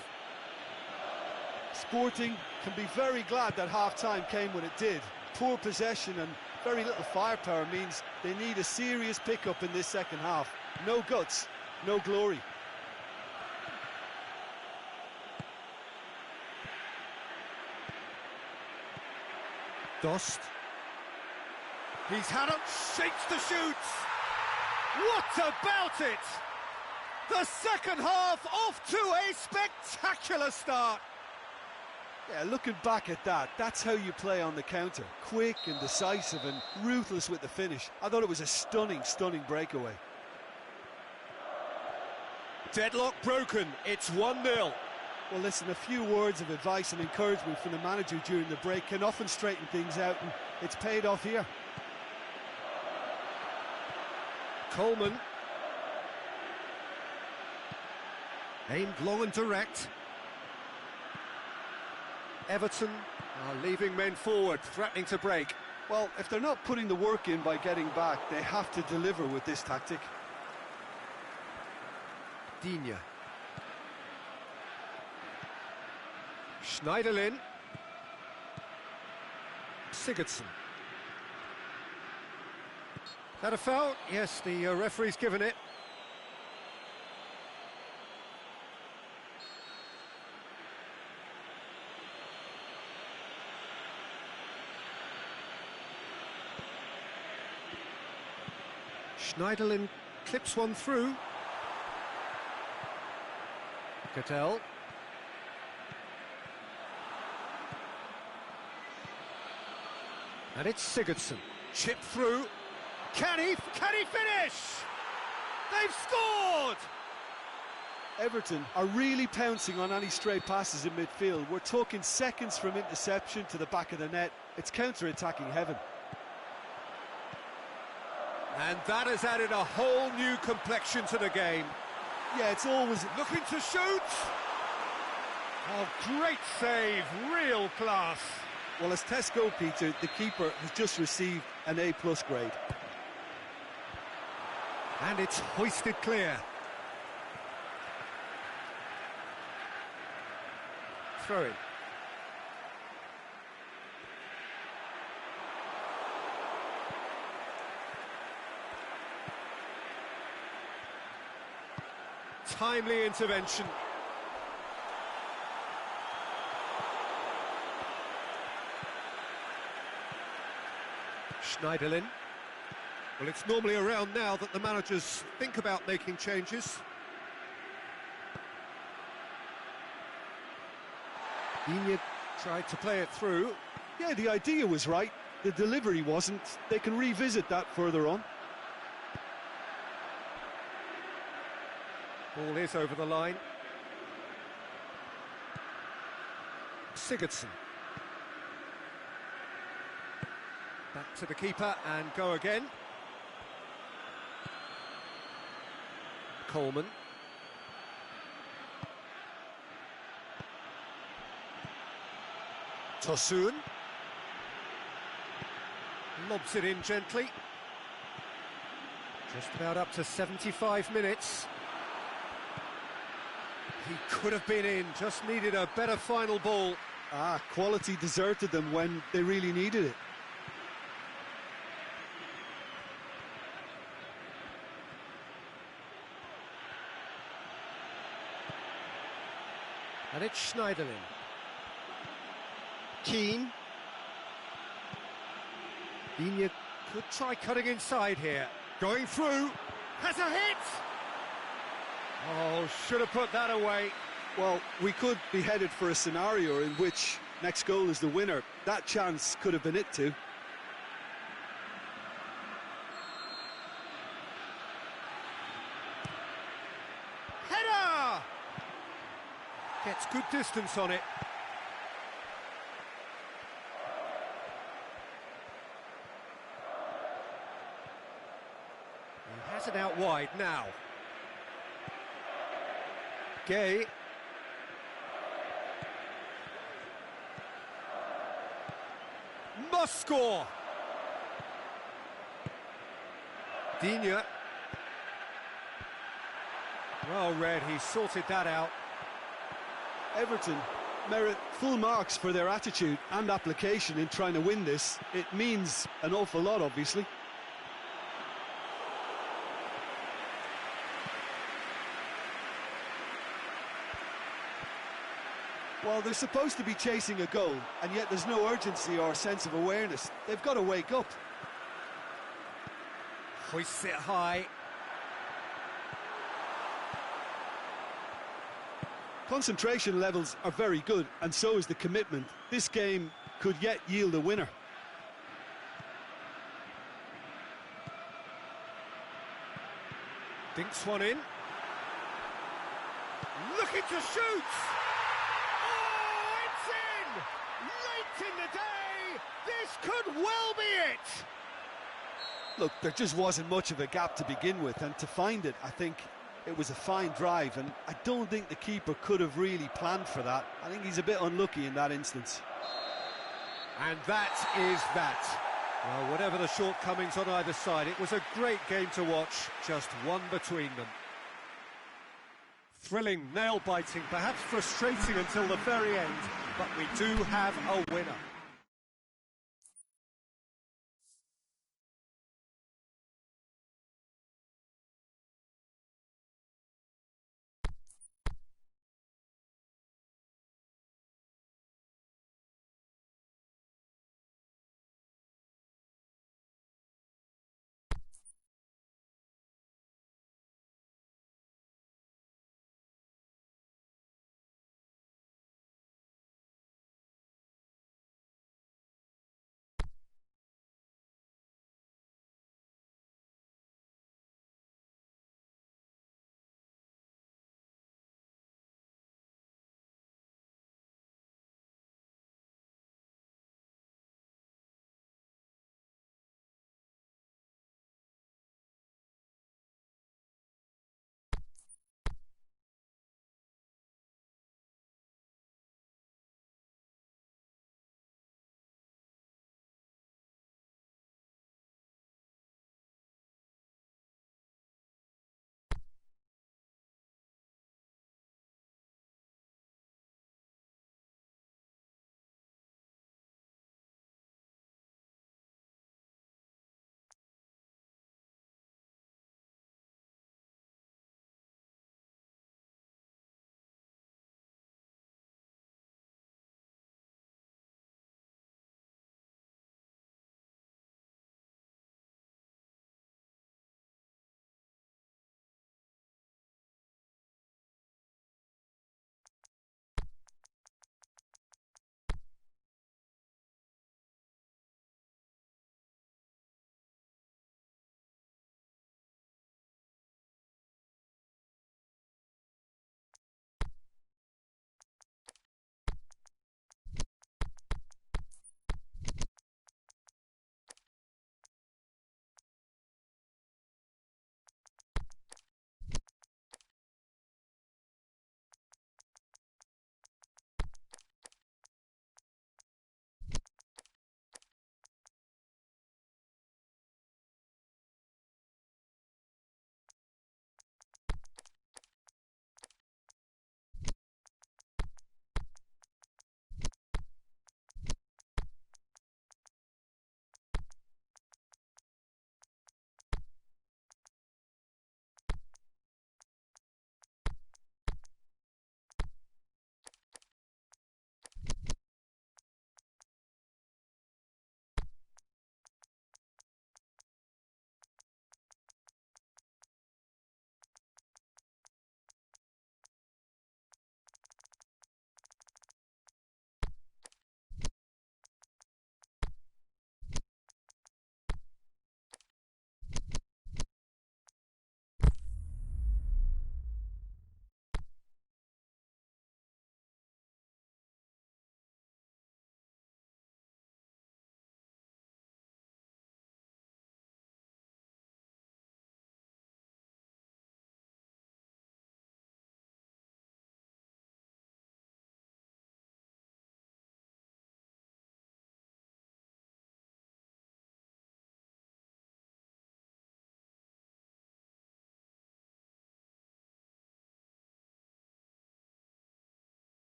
Sporting can be very glad that half-time came when it did. Poor possession and very little firepower means they need a serious pickup in this second half. No guts, no glory. Dost. He's had it, shakes the shoots. What about it? The second half off to a spectacular start. Yeah, looking back at that, that's how you play on the counter. Quick and decisive and ruthless with the finish. I thought it was a stunning, stunning breakaway. Deadlock broken, it's 1-0. Well, listen, a few words of advice and encouragement from the manager during the break can often straighten things out, and it's paid off here. Coleman. Aimed long and direct. Everton are leaving men forward, threatening to break. Well, if they're not putting the work in by getting back, they have to deliver with this tactic. Digne. Schneiderlin. Sigurdsson. That a foul? Yes, the referee's given it. Schneiderlin clips one through. Cattell. And it's Sigurdsson. Chip through. Can he finish? They've scored! Everton are really pouncing on any stray passes in midfield. We're talking seconds from interception to the back of the net. It's counter-attacking heaven. And that has added a whole new complexion to the game. Yeah, it's always looking to shoot. Oh, great save, real class. Well, as Tesco, Peter, the keeper has just received an A+ grade. And it's hoisted clear. Throw in. Timely intervention. Schneiderlin. Well, it's normally around now that the managers think about making changes. Digne tried to play it through. Yeah, the idea was right. The delivery wasn't. They can revisit that further on. Ball is over the line. Sigurdsson. Back to the keeper and go again. Coleman. Tosun. Lobs it in gently. Just about up to 75 minutes. He could have been in, just needed a better final ball. Quality deserted them when they really needed it. And it's Schneiderlin. Keane. Diny could try cutting inside here. Going through. Has a hit! Oh, should have put that away. Well, we could be headed for a scenario in which next goal is the winner. That chance could have been it too. Header! Gets good distance on it. He has it out wide now. Gay. Must score. Diny. Well read, he sorted that out. Everton merit full marks for their attitude and application in trying to win this. It means an awful lot, obviously. Well, they're supposed to be chasing a goal, and yet there's no urgency or sense of awareness. They've got to wake up. Hoists it high. Concentration levels are very good, and so is the commitment. This game could yet yield a winner. Dinks one in. Looking to shoot! Oh, it's in! Late in the day! This could well be it! Look, there just wasn't much of a gap to begin with, and to find it, I think it was a fine drive, and I don't think the keeper could have really planned for that. I think he's a bit unlucky in that instance. And that is that. Well, whatever the shortcomings on either side, it was a great game to watch, just one between them. Thrilling, nail-biting, perhaps frustrating until the very end, but we do have a winner.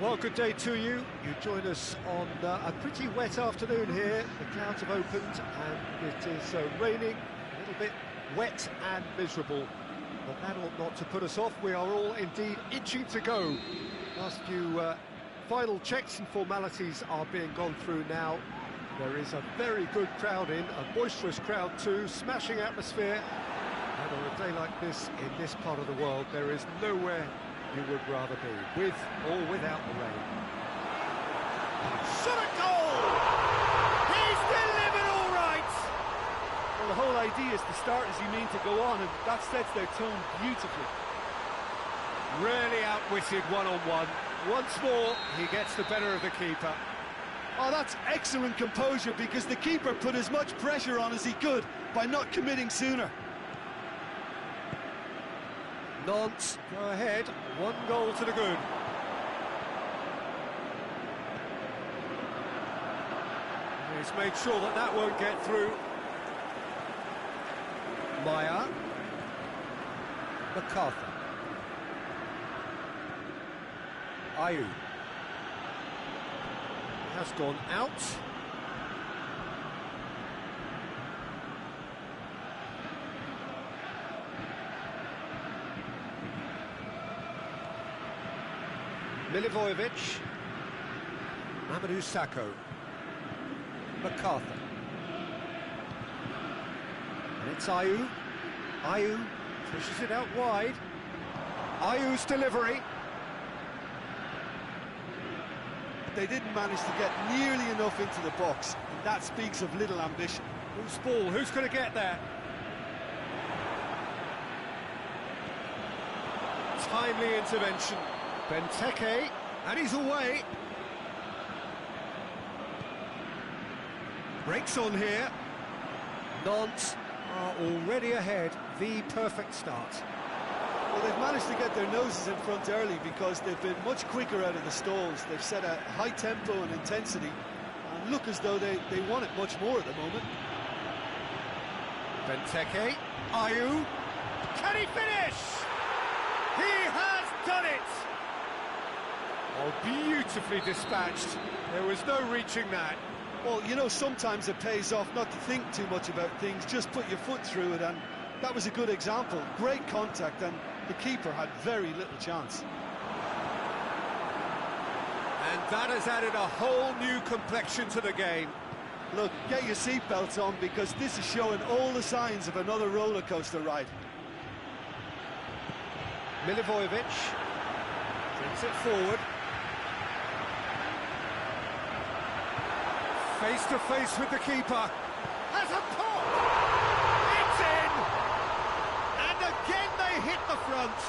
Well, good day to you. You join us on a pretty wet afternoon here. The clouds have opened and it is raining, a little bit wet and miserable. But that ought not to put us off. We are all indeed itching to go. Last few final checks and formalities are being gone through now. There is a very good crowd in, a boisterous crowd too, smashing atmosphere. And on a day like this, in this part of the world, there is nowhere you would rather be, with or without the rain. Shot a goal! He's delivered all right! Well, the whole idea is to start as you mean to go on, and that sets their tone beautifully. Really outwitted one-on-one. Once more, he gets the better of the keeper. Oh, that's excellent composure, because the keeper put as much pressure on as he could by not committing sooner. Nantes go ahead, 1 goal to the good. He's made sure that that won't get through. Maya. MacArthur. Ayew. Has gone out. Milivojevic, Mamadou Sakho, MacArthur, and it's Ayew. Ayew pushes it out wide. Ayew's delivery. They didn't manage to get nearly enough into the box, and that speaks of little ambition. Who's ball? Who's going to get there? Timely intervention. Benteke, and he's away. Breaks on here. Nantes are already ahead. The perfect start. Well, they've managed to get their noses in front early because they've been much quicker out of the stalls. They've set a high tempo and intensity and look as though they want it much more at the moment. Benteke, Ayew, can he finish? He has done it! Oh, beautifully dispatched. There was no reaching that. Well, you know, sometimes it pays off not to think too much about things, just put your foot through it, and that was a good example. Great contact, and the keeper had very little chance. And that has added a whole new complexion to the game. Look, get your seatbelts on, because this is showing all the signs of another roller coaster ride. Milivojevic brings it forward. Face to face with the keeper. Has a pop! It's in! And again they hit the front.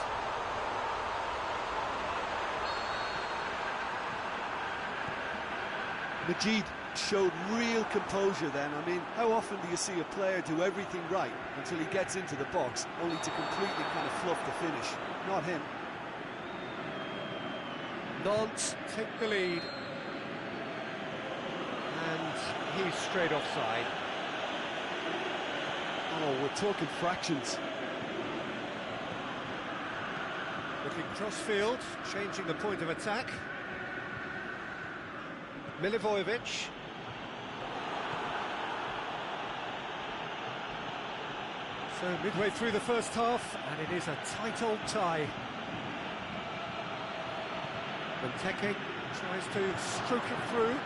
Majid showed real composure then. I mean, how often do you see a player do everything right until he gets into the box, only to completely kind of fluff the finish? Not him. Nantes take the lead. And he's straight offside. Oh, we're talking fractions. Looking cross-field, changing the point of attack. Milivojevic. So midway through the first half, and it is a tight old tie. Benteke tries to stroke it through,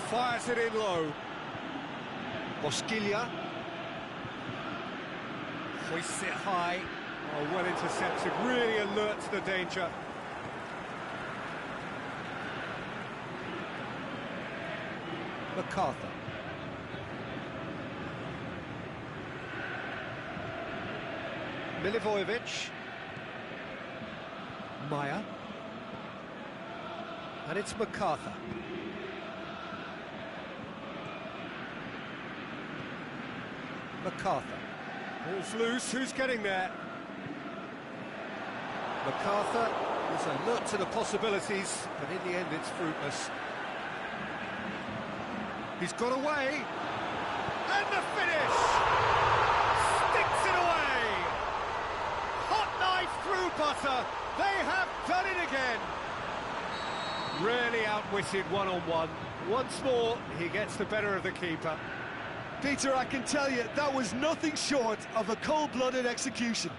fires it in low. Bosquilla hoists it high. Oh, well intercepted, really alert to the danger. MacArthur. Milivojevic. Maya. And it's MacArthur. MacArthur. Ball's loose, who's getting there? MacArthur is alert to the possibilities, but in the end it's fruitless. He's got away, and the finish! Sticks it away! Hot knife through butter, they have done it again! Really outwitted one-on-one. Once more, he gets the better of the keeper. Peter, I can tell you, that was nothing short of a cold-blooded execution.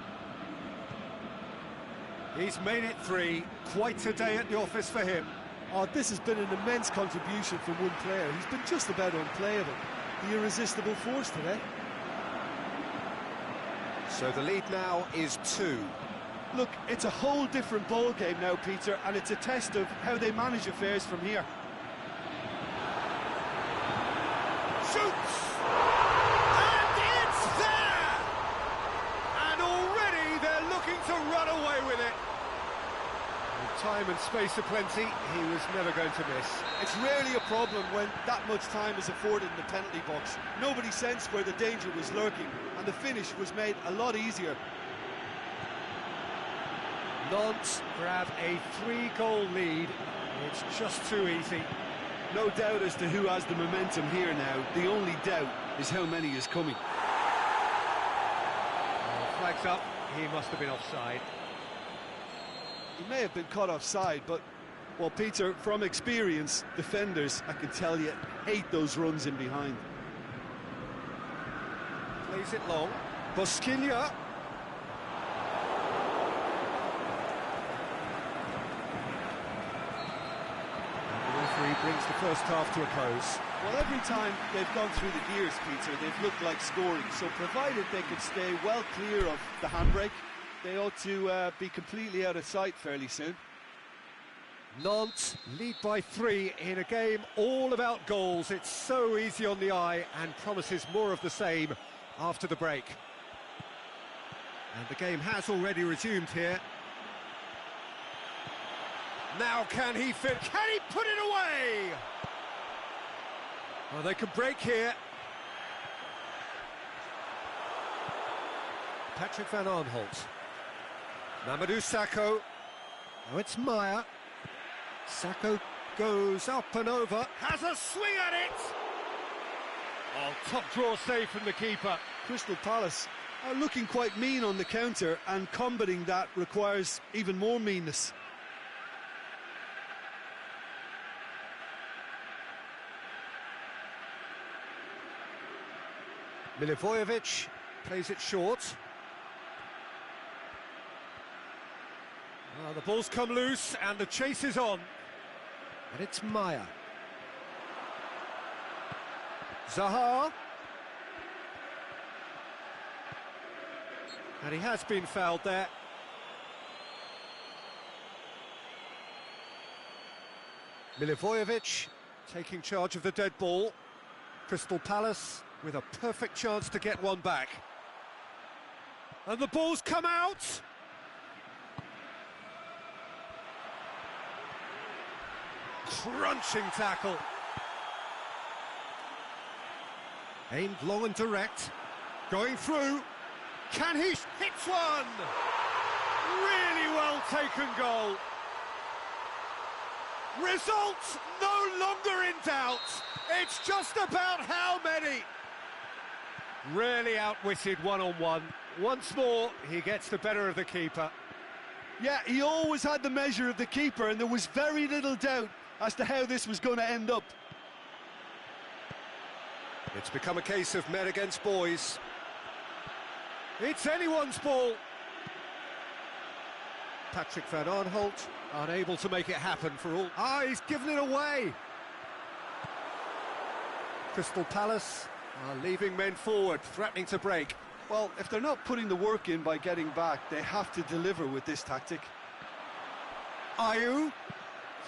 He's made it 3. Quite a day at the office for him. Oh, this has been an immense contribution from one player. He's been just about unplayable. The irresistible force today. So the lead now is 2. Look, it's a whole different ball game now, Peter, and it's a test of how they manage affairs from here. Shoots! And it's there! And already they're looking to run away with it. With time and space aplenty, he was never going to miss. It's rarely a problem when that much time is afforded in the penalty box. Nobody sensed where the danger was lurking, and the finish was made a lot easier. Nantes grab a 3-goal lead. It's just too easy. No doubt as to who has the momentum here now. The only doubt is how many is coming. Flags up, he must have been offside. He may have been caught offside, but, well, Peter, from experience, defenders, I can tell you, hate those runs in behind. Plays it long. Bosquilla. Brings the first half to a close. Well, every time they've gone through the gears, Peter, they've looked like scoring. So provided they can stay well clear of the handbrake, they ought to be completely out of sight fairly soon. Nantes lead by 3 in a game all about goals. It's so easy on the eye and promises more of the same after the break. And the game has already resumed here. Now can he fit? Can he put it away? Well, they can break here. Patrick van Arnholt. Mamadou Sakho. Oh, it's Meyer. Sakho goes up and over. Has a swing at it! Oh, top draw save from the keeper. Crystal Palace are looking quite mean on the counter, and combating that requires even more meanness. Milivojevic plays it short. The ball's come loose and the chase is on. And it's Meyer. Zaha. And he has been fouled there. Milivojevic taking charge of the dead ball. Crystal Palace with a perfect chance to get one back. And the ball's come out! Crunching tackle. Aimed long and direct. Going through. Can he hit one? Really well taken goal. Results no longer in doubt. It's just about how many. Really outwitted one-on-one. Once more, he gets the better of the keeper. Yeah, he always had the measure of the keeper, and there was very little doubt as to how this was going to end up. It's become a case of men against boys. It's anyone's ball. Patrick van Arnholt unable to make it happen for all. He's given it away. Crystal Palace are leaving men forward, threatening to break. Well, if they're not putting the work in by getting back, they have to deliver with this tactic. Ayew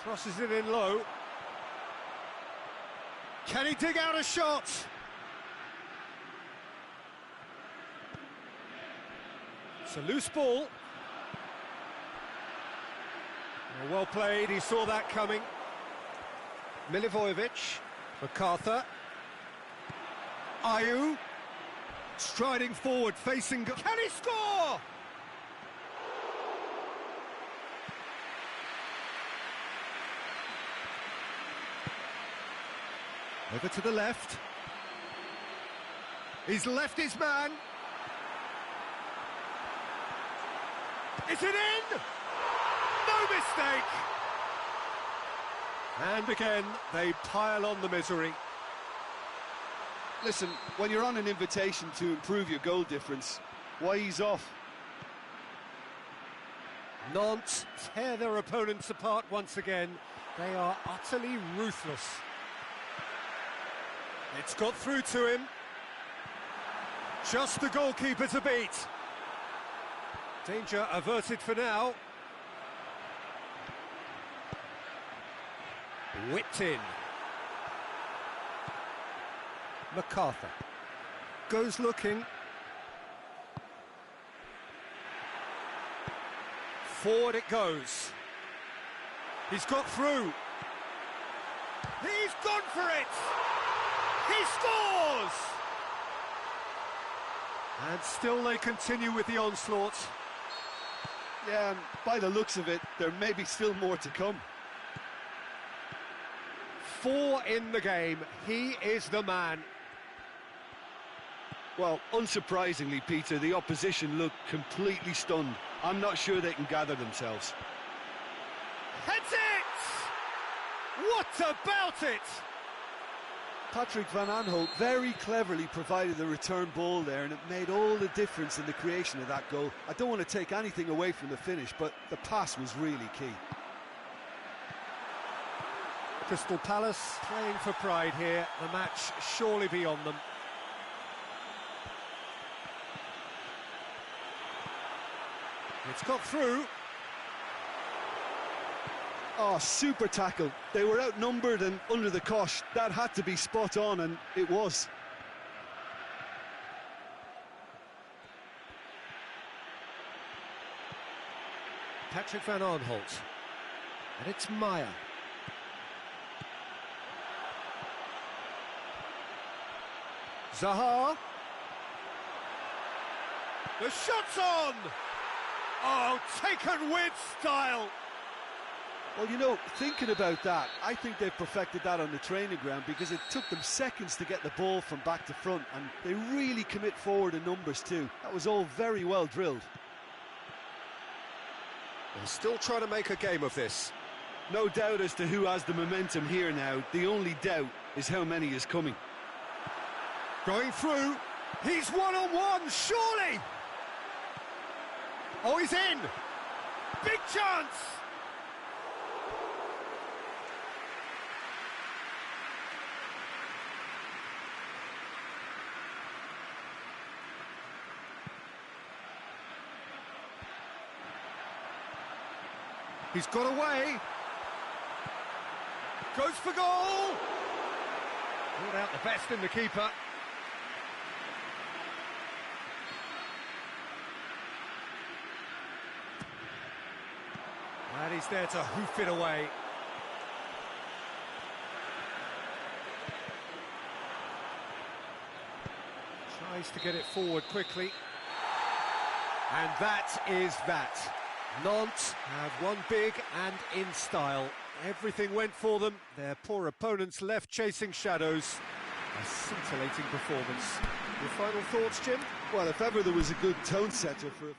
crosses it in low. Can he dig out a shot? It's a loose ball. Well played, he saw that coming. Milivojevic, MacArthur. Ayew striding forward, facing... Can he score? Over to the left. He's left his man. Is it in? No mistake. And again, they pile on the misery. Listen, when you're on an invitation to improve your goal difference, why ease off? Nantes tear their opponents apart once again. They are utterly ruthless. It's got through to him. Just the goalkeeper to beat. Danger averted for now. Whipped in. MacArthur goes looking. Forward it goes. He's got through. He's gone for it! He scores! And still they continue with the onslaught. Yeah, and by the looks of it, there may be still more to come. 4 in the game. He is the man. Well, unsurprisingly, Peter, the opposition look completely stunned. I'm not sure they can gather themselves. Heads it! What about it? Patrick Van Aanholt very cleverly provided the return ball there, and it made all the difference in the creation of that goal. I don't want to take anything away from the finish, but the pass was really key. Crystal Palace playing for pride here. The match surely beyond them. It's got through. Oh, super tackle. They were outnumbered and under the cosh. That had to be spot on, and it was. Patrick Van Aanholt. And it's Meyer. Zaha. The shot's on! Oh, taken with style! Well, you know, thinking about that, I think they've perfected that on the training ground, because it took them seconds to get the ball from back to front, and they really commit forward in numbers too. That was all very well drilled. They're still trying to make a game of this. No doubt as to who has the momentum here now. The only doubt is how many is coming. Going through. He's one-on-one, surely! Oh, he's in! Big chance! He's got away. Goes for goal. Brought out the best in the keeper. And he's there to hoof it away. Tries to get it forward quickly. And that is that. Nantes have won big and in style. Everything went for them. Their poor opponents left chasing shadows. A scintillating performance. Your final thoughts, Jim? Well, if ever there was a good tone setter for a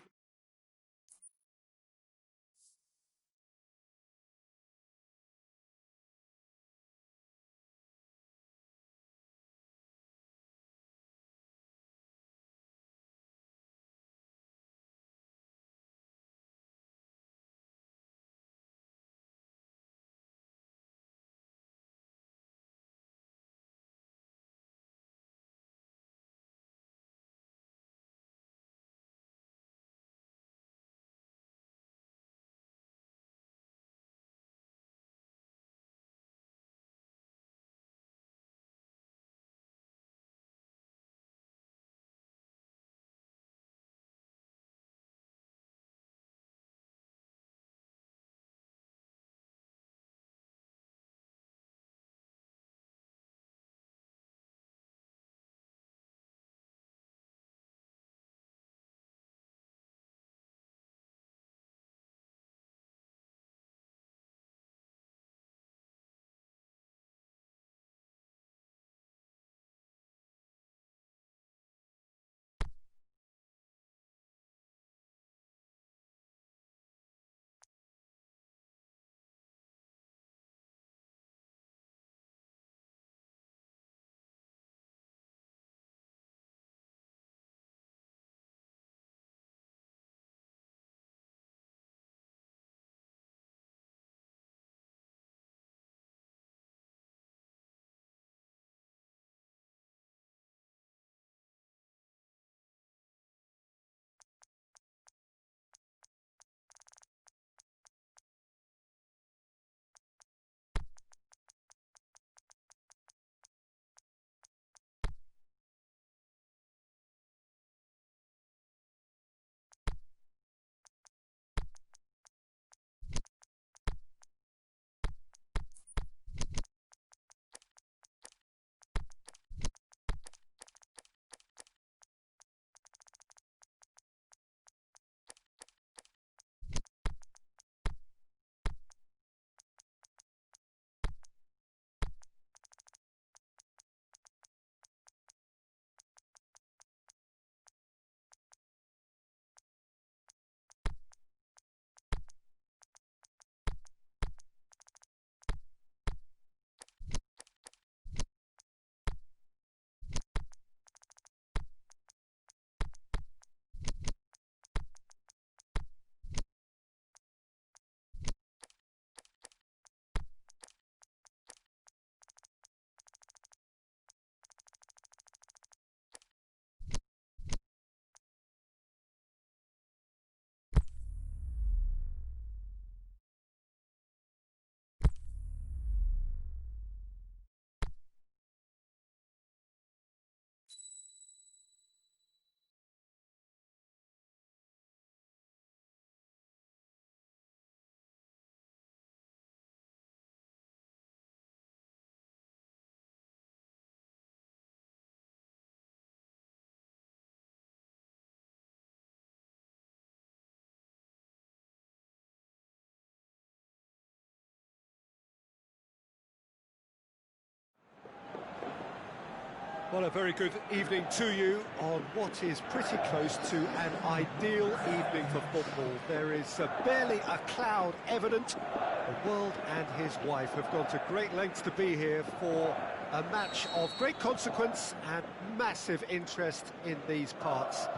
Well, a very good evening to you on what is pretty close to an ideal evening for football. There is barely a cloud evident. The world and his wife have gone to great lengths to be here for a match of great consequence and massive interest in these parts.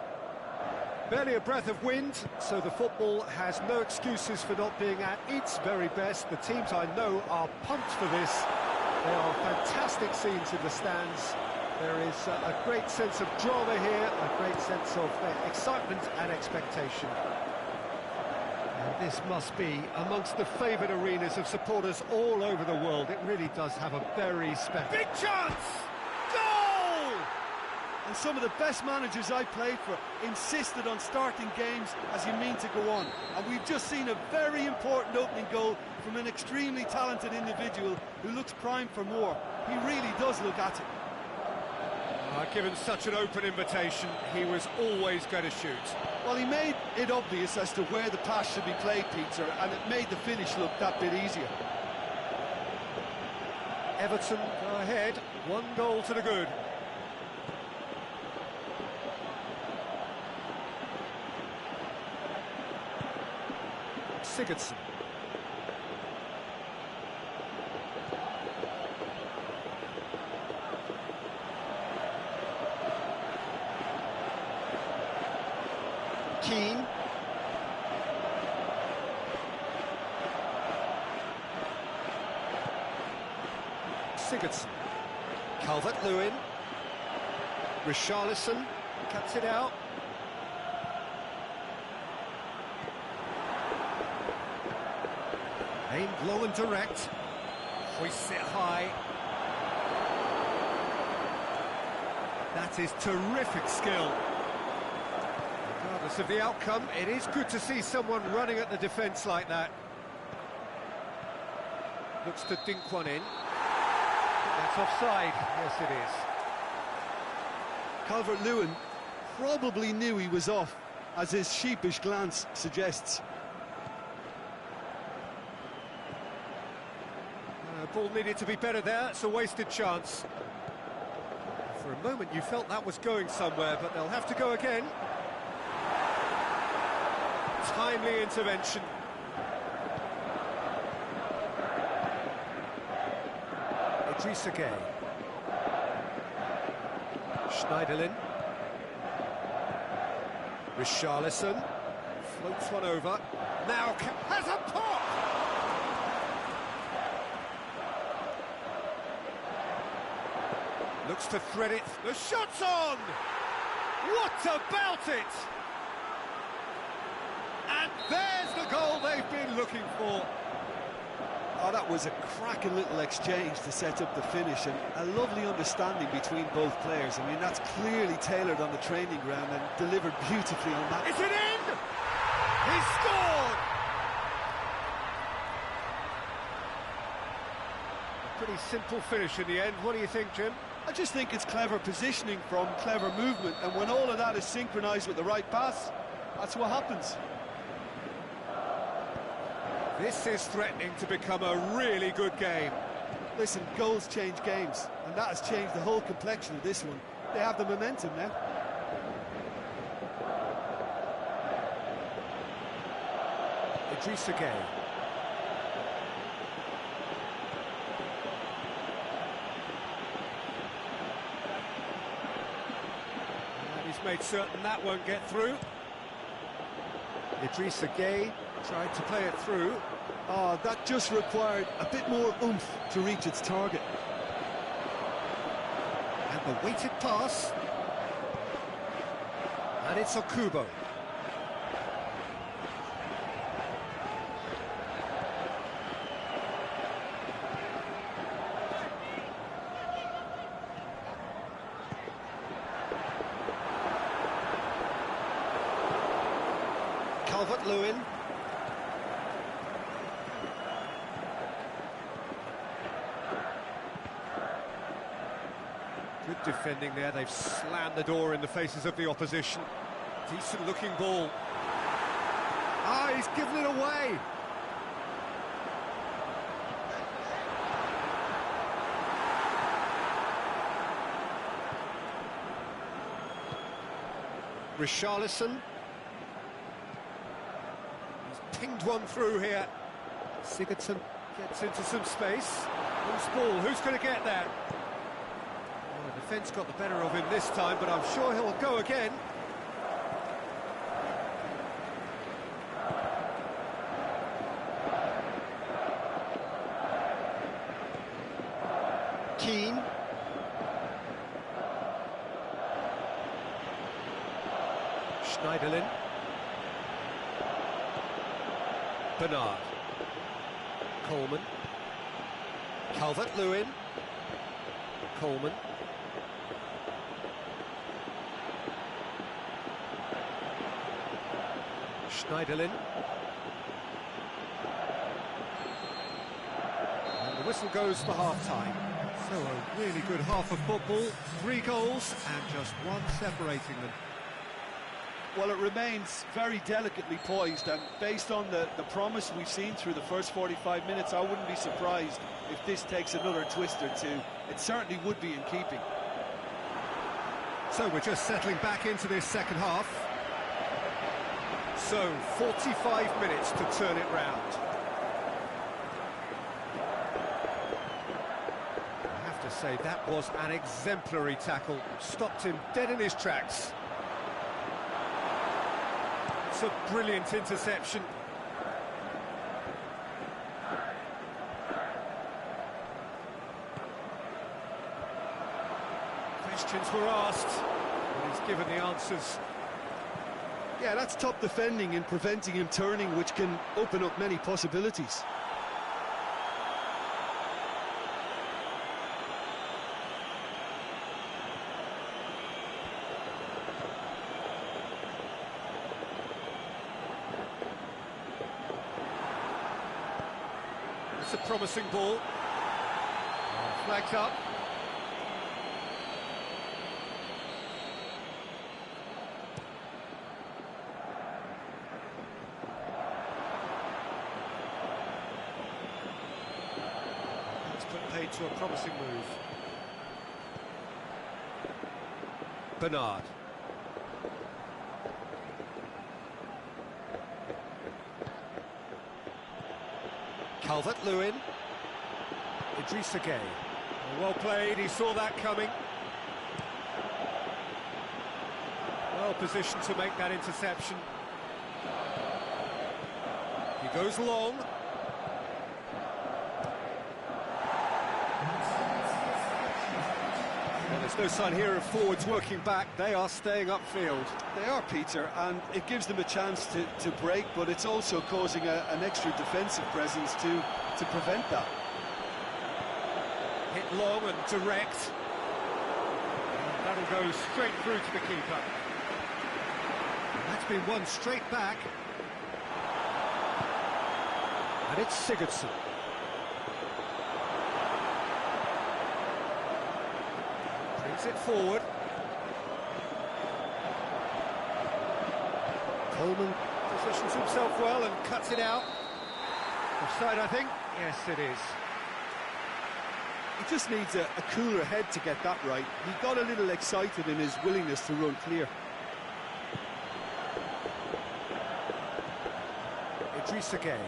Barely a breath of wind, so the football has no excuses for not being at its very best. The teams I know are pumped for this. There are fantastic scenes in the stands. There is a great sense of drama here, a great sense of excitement and expectation. And this must be amongst the favoured arenas of supporters all over the world. It really does have a very special... Big chance! Goal! And some of the best managers I played for insisted on starting games as you mean to go on. And we've just seen a very important opening goal from an extremely talented individual who looks primed for more. He really does look at it. Given such an open invitation, he was always going to shoot. Well, he made it obvious as to where the pass should be played, Peter, and it made the finish look that bit easier. Everton go ahead, 1 goal to the good. Sigurdsson. Keane. Sigurdsson. Calvert-Lewin. Richarlison cuts it out. Aimed low and direct. Hoists it high. That is terrific skill. Regardless of the outcome, it is good to see someone running at the defence like that. Looks to dink one in. That's offside. Yes, it is. Calvert-Lewin probably knew he was off, as his sheepish glance suggests. Ball needed to be better there. It's a wasted chance. For a moment, you felt that was going somewhere, but they'll have to go again. Timely intervention. Idrissa Gueye. Schneiderlin. Richarlison. Floats one over. Now has a pop! Looks to thread it. The shot's on! What about it? And there's the goal they've been looking for. Oh, that was a cracking little exchange to set up the finish, and a lovely understanding between both players. I mean, that's clearly tailored on the training ground and delivered beautifully on that. Is it in? He scored! A pretty simple finish in the end. What do you think, Jim? I just think it's clever positioning from clever movement, and when all of that is synchronised with the right pass, that's what happens. This is threatening to become a really good game. Listen, goals change games, and that has changed the whole complexion of this one. They have the momentum now. Idrissa Gueye. Made certain that won't get through. Idrissa Gueye tried to play it through. Oh, that just required a bit more oomph to reach its target. And the weighted pass. And it's Okubo. Calvert-Lewin. Good defending there. They've slammed the door in the faces of the opposition. Decent looking ball. Ah, he's given it away. Richarlison. He's pinged one through here. Sigurdsson gets into some space. Loose ball, who's going to get that? Well, the defence got the better of him this time, but I'm sure he'll go again. Keane. Schneiderlin. Bernard. Coleman. Calvert-Lewin. Coleman. Schneiderlin. And the whistle goes for half-time. So a really good half of football, 3 goals and just one separating them. Well, it remains very delicately poised, and based on the promise we've seen through the first 45 minutes, I wouldn't be surprised if this takes another twist or two. It certainly would be in keeping. So we're just settling back into this second half. So 45 minutes to turn it round. I have to say that was an exemplary tackle. Stopped him dead in his tracks. It's a brilliant interception. Questions were asked, and he's given the answers. Yeah, that's top defending and preventing him turning, which can open up many possibilities. It's a promising ball. Flagged up. It's put paid to a promising move. Bernard. Calvert-Lewin. Idrissa Gueye. Well played, he saw that coming. Well positioned to make that interception. He goes long. Well, there's no sign here of forwards working back. They are staying upfield. They are, Peter, and it gives them a chance to break, but it's also causing an extra defensive presence to prevent that. Hit long and direct. And that'll go straight through to the keeper. And that's been won straight back. And it's Sigurdsson. Brings it forward. Coleman positions himself well and cuts it out. Offside, I think. Yes, it is. He just needs a cooler head to get that right. He got a little excited in his willingness to run clear. Idrissa Gueye.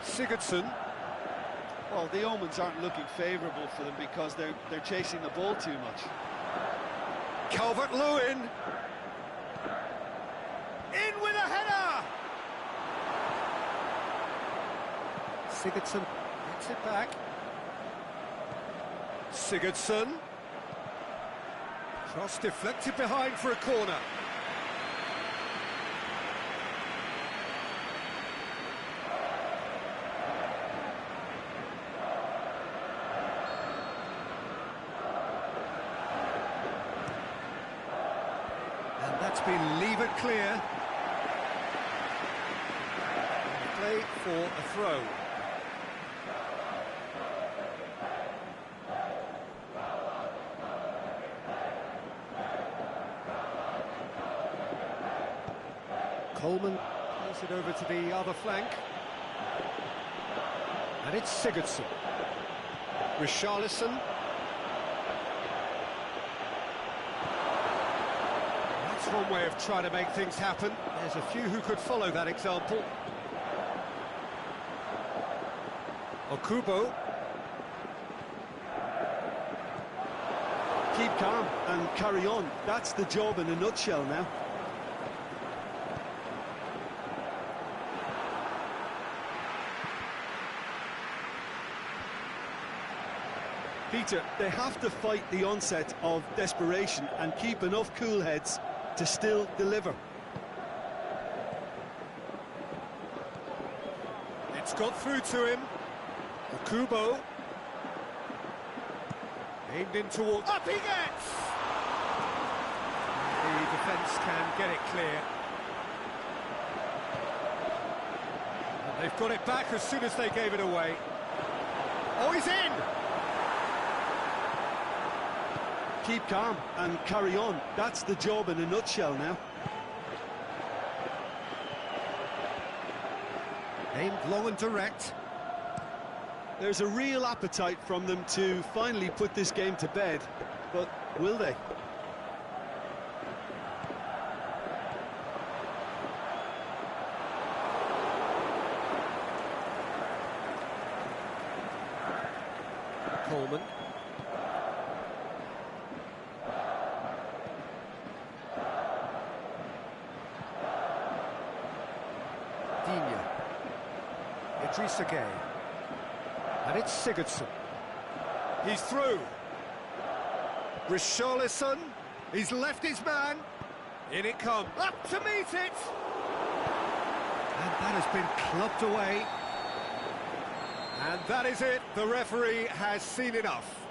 Sigurdsson. Well, the omens aren't looking favourable for them because they're chasing the ball too much. Calvert-Lewin. In with a header! Sigurdsson gets it back. Sigurdsson. Cross deflected behind for a corner. And that's been levered clear. Play for a throw. Coleman plays it over to the other flank. And it's Sigurdsson. Richarlison. That's That's one way of trying to make things happen. There's a few who could follow that example. Okubo. Keep calm and carry on. That's the job in a nutshell now. Peter, they have to fight the onset of desperation and keep enough cool heads to still deliver. It's got through to him. Okubo. Aimed in towards... Up he gets! The defence can get it clear. And they've got it back as soon as they gave it away. Oh, he's in! Keep calm and carry on. That's the job in a nutshell now. Aimed long and direct. There's a real appetite from them to finally put this game to bed, but will they? Coleman. Idrissa Gueye. And it's Sigurdsson. He's through. Richarlison. He's left his man. In it comes. Up to meet it. And that has been clubbed away. And that is it. The referee has seen enough.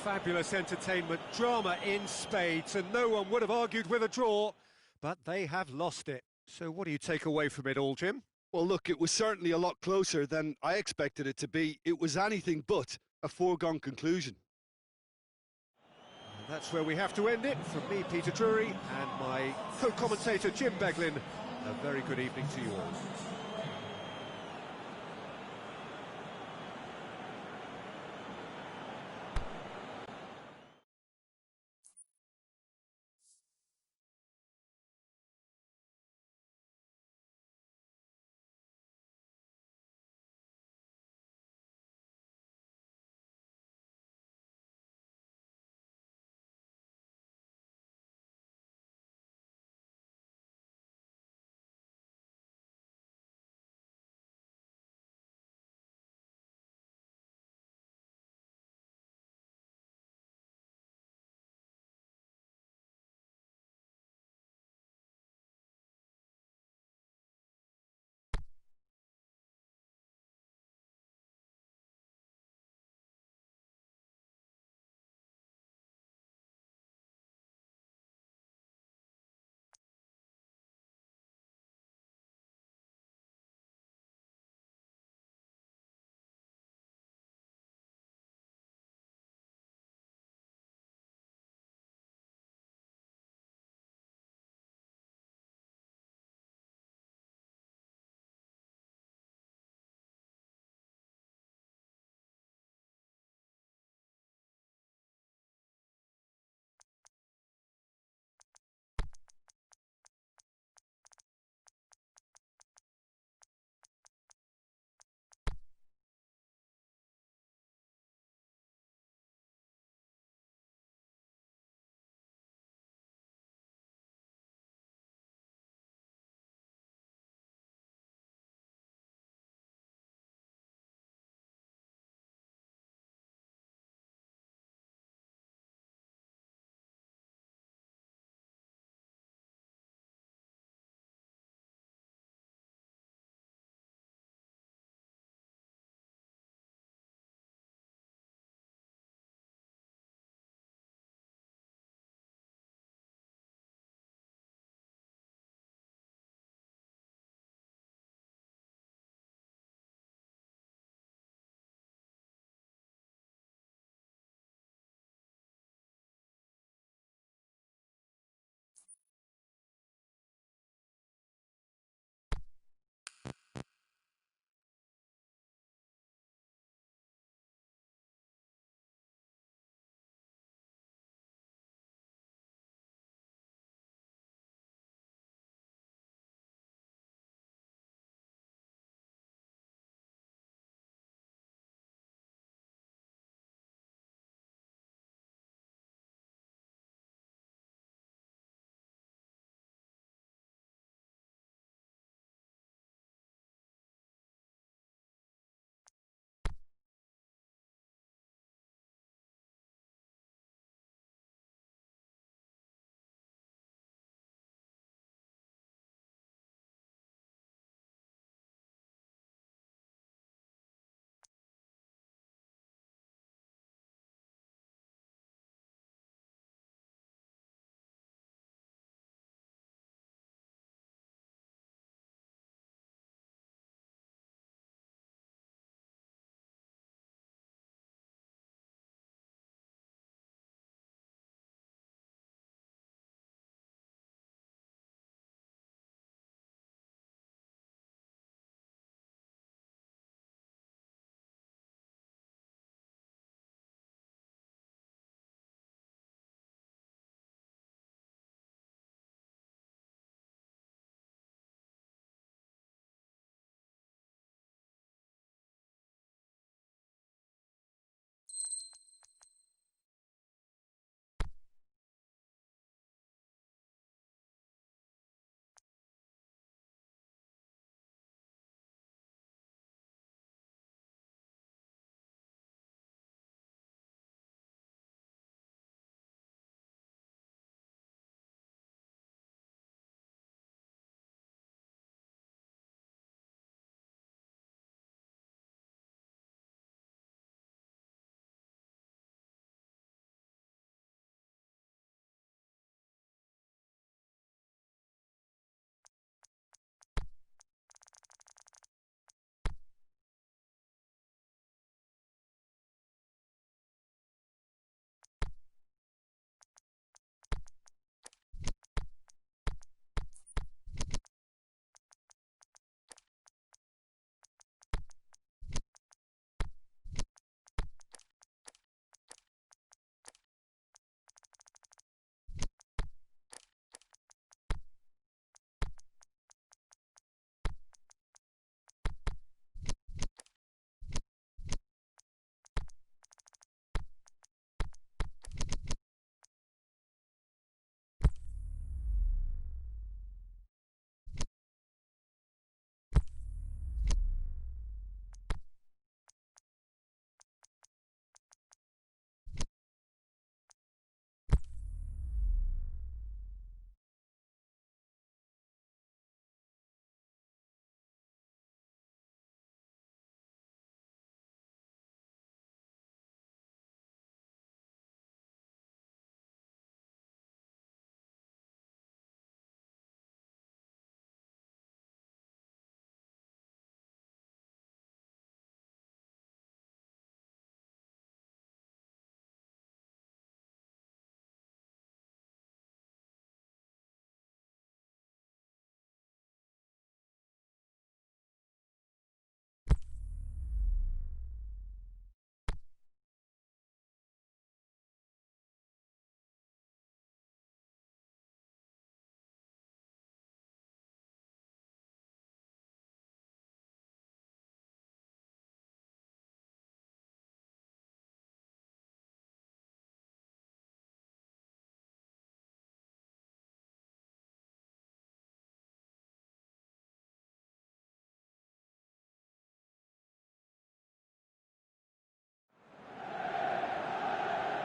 Fabulous entertainment. Drama in spades. And no one would have argued with a draw. But they have lost it. So what do you take away from it all, Jim? Well, look, it was certainly a lot closer than I expected it to be. It was anything but a foregone conclusion. And that's where we have to end it. From me, Peter Drury, and my co-commentator, Jim Beglin, a very good evening to you all.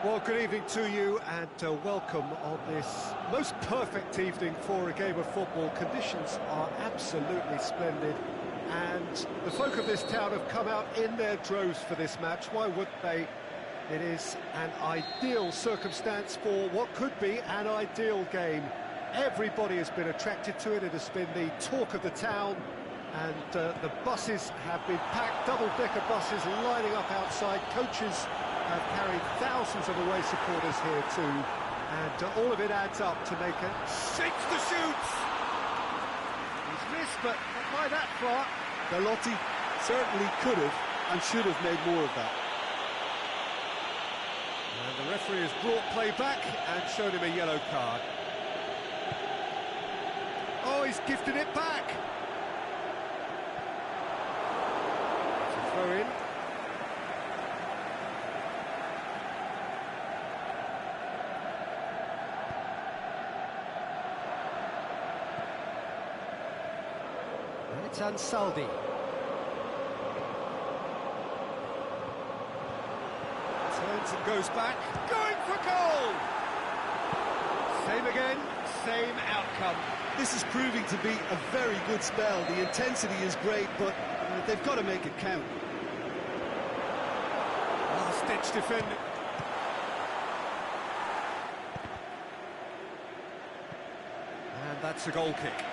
Well, good evening to you and welcome on this most perfect evening for a game of football. Conditions are absolutely splendid and the folk of this town have come out in their droves for this match. Why wouldn't they? It is an ideal circumstance for what could be an ideal game. Everybody has been attracted to it. It has been the talk of the town and the buses have been packed, double-decker buses lining up outside. Coaches have carried thousands of away supporters here too, and all of it adds up to make it. Shakes the shoots! He's missed, but not by that far. Belotti certainly could have and should have made more of that. And the referee has brought play back and showed him a yellow card. Oh, he's gifted it back! It's a throw in. It's Ansaldi. Turns and goes back. Going for goal! Same again, same outcome. This is proving to be a very good spell. The intensity is great, but they've got to make it count. Last-ditch defending. And that's a goal kick.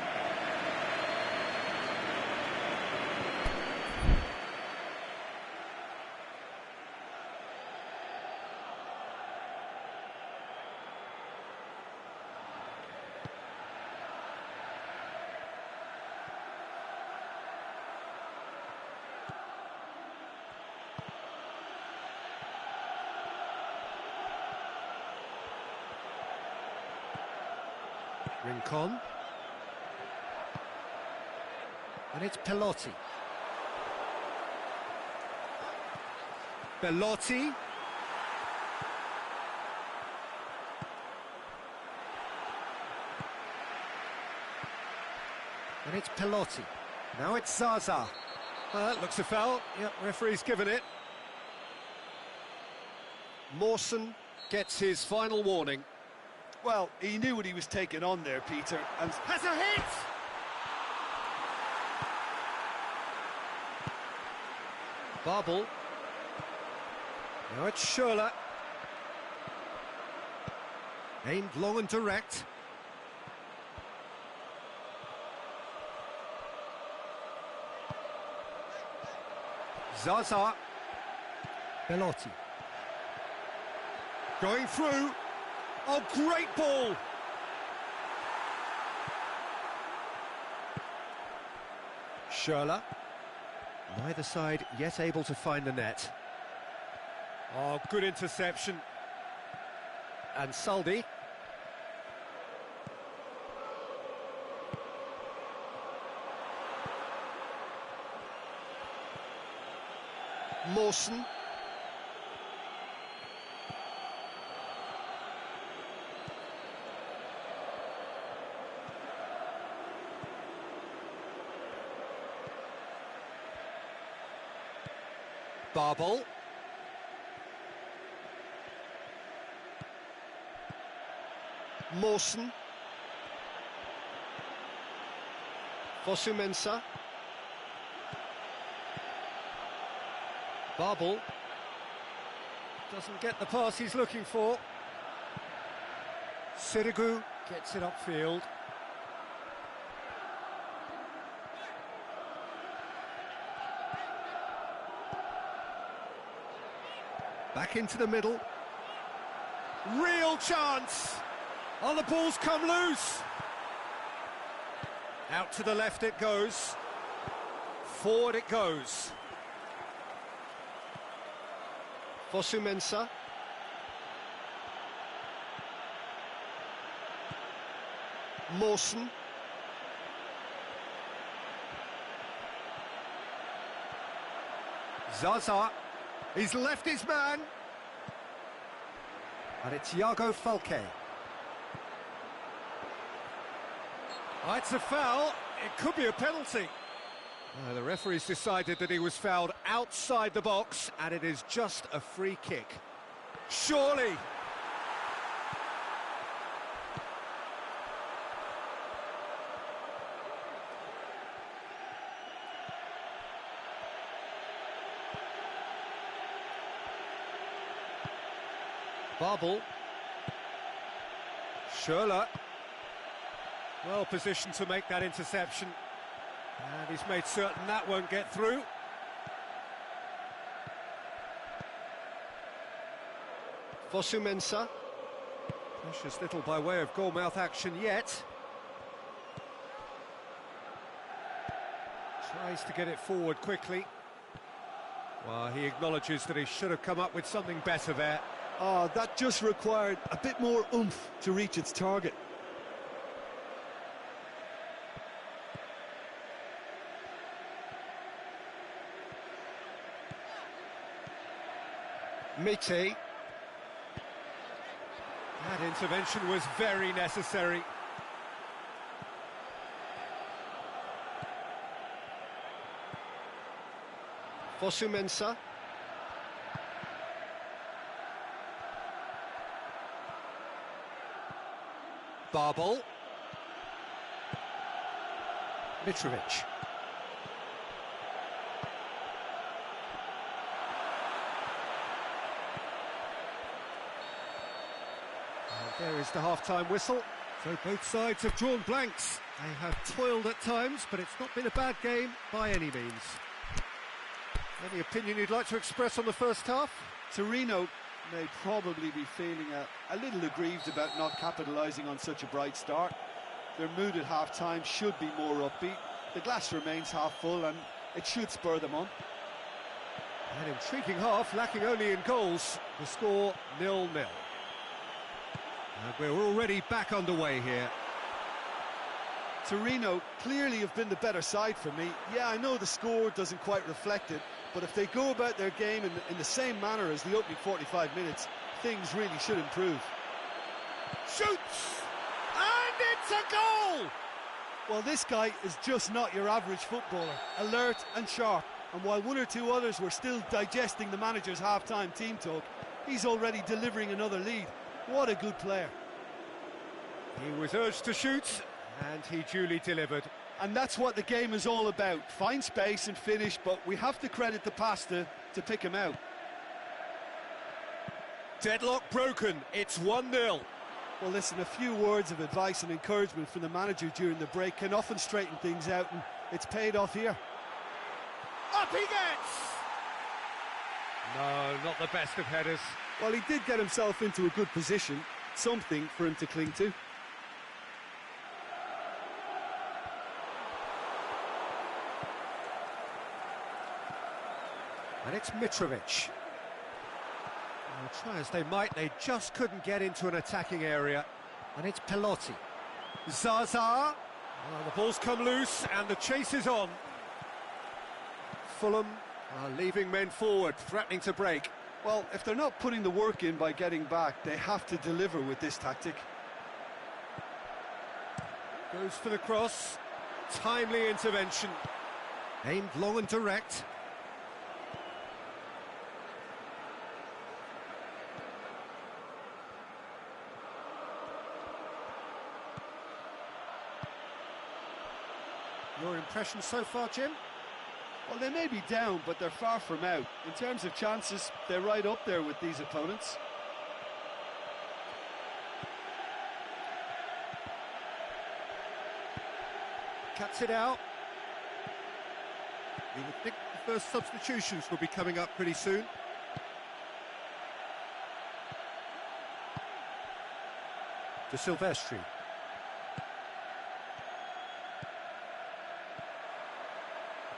Rincon. And it's Pelotti. Belotti. And it's Pelotti. Now it's Zaza. Well, that looks a foul. Yep, referee's given it. Mawson gets his final warning. Well, he knew what he was taking on there, Peter, and has a hit! Babel. Now it's Schürrle. Aimed long and direct. Zaza. Belotti. Going through. Oh, great ball! Schürrle. Neither side yet able to find the net. Oh, good interception. And Saldi. Mawson. Babel. Mawson. Fosu-Mensah. Babel. Doesn't get the pass he's looking for. Sirigu gets it upfield. Back into the middle. Real chance! Oh, the ball's come loose! Out to the left it goes. Forward it goes. Fosu-Mensah. Mawson. Zaza. He's left his man. And it's Iago Falque. Oh, it's a foul. It could be a penalty. The referee's decided that he was fouled outside the box, and it is just a free kick. Surely. Barbel. Schürrle. Well positioned to make that interception. And he's made certain that won't get through. Fosu-Mensah. Precious little by way of goal-mouth action yet. Tries to get it forward quickly. Well, he acknowledges that he should have come up with something better there. Oh, that just required a bit more oomph to reach its target. Mite. That intervention was very necessary. Fosu-Mensah. Barbel. Mitrovic. And there is the half-time whistle. So both sides have drawn blanks. They have toiled at times, but it's not been a bad game by any means. Any opinion you'd like to express on the first half? Torino may probably be feeling a little aggrieved about not capitalising on such a bright start. Their mood at half-time should be more upbeat. The glass remains half full and it should spur them on. An intriguing half, lacking only in goals. The score 0-0. And we're already back underway here. Torino clearly have been the better side for me. Yeah, I know the score doesn't quite reflect it, but if they go about their game in the same manner as the opening 45 minutes, things really should improve. Shoots! And it's a goal! Well, this guy is just not your average footballer. Alert and sharp. And while one or two others were still digesting the manager's half-time team talk, he's already delivering another lead. What a good player. He was urged to shoot, and he duly delivered. And that's what the game is all about. Find space and finish, but we have to credit the pass to pick him out. Deadlock broken, it's 1-0. Well, listen, a few words of advice and encouragement from the manager during the break can often straighten things out, and it's paid off here. Up he gets! No, not the best of headers. Well, he did get himself into a good position, something for him to cling to. And it's Mitrovic. Well, try as they might, they just couldn't get into an attacking area. And it's Pelotti. Zaza. Well, the ball's come loose and the chase is on. Fulham are leaving men forward, threatening to break. Well, if they're not putting the work in by getting back, they have to deliver with this tactic. Goes for the cross. Timely intervention. Aimed long and direct. Your impression so far, Jim? Well, they may be down, but they're far from out. In terms of chances, they're right up there with these opponents. Cuts it out. You would think the first substitutions will be coming up pretty soon. De Silvestri.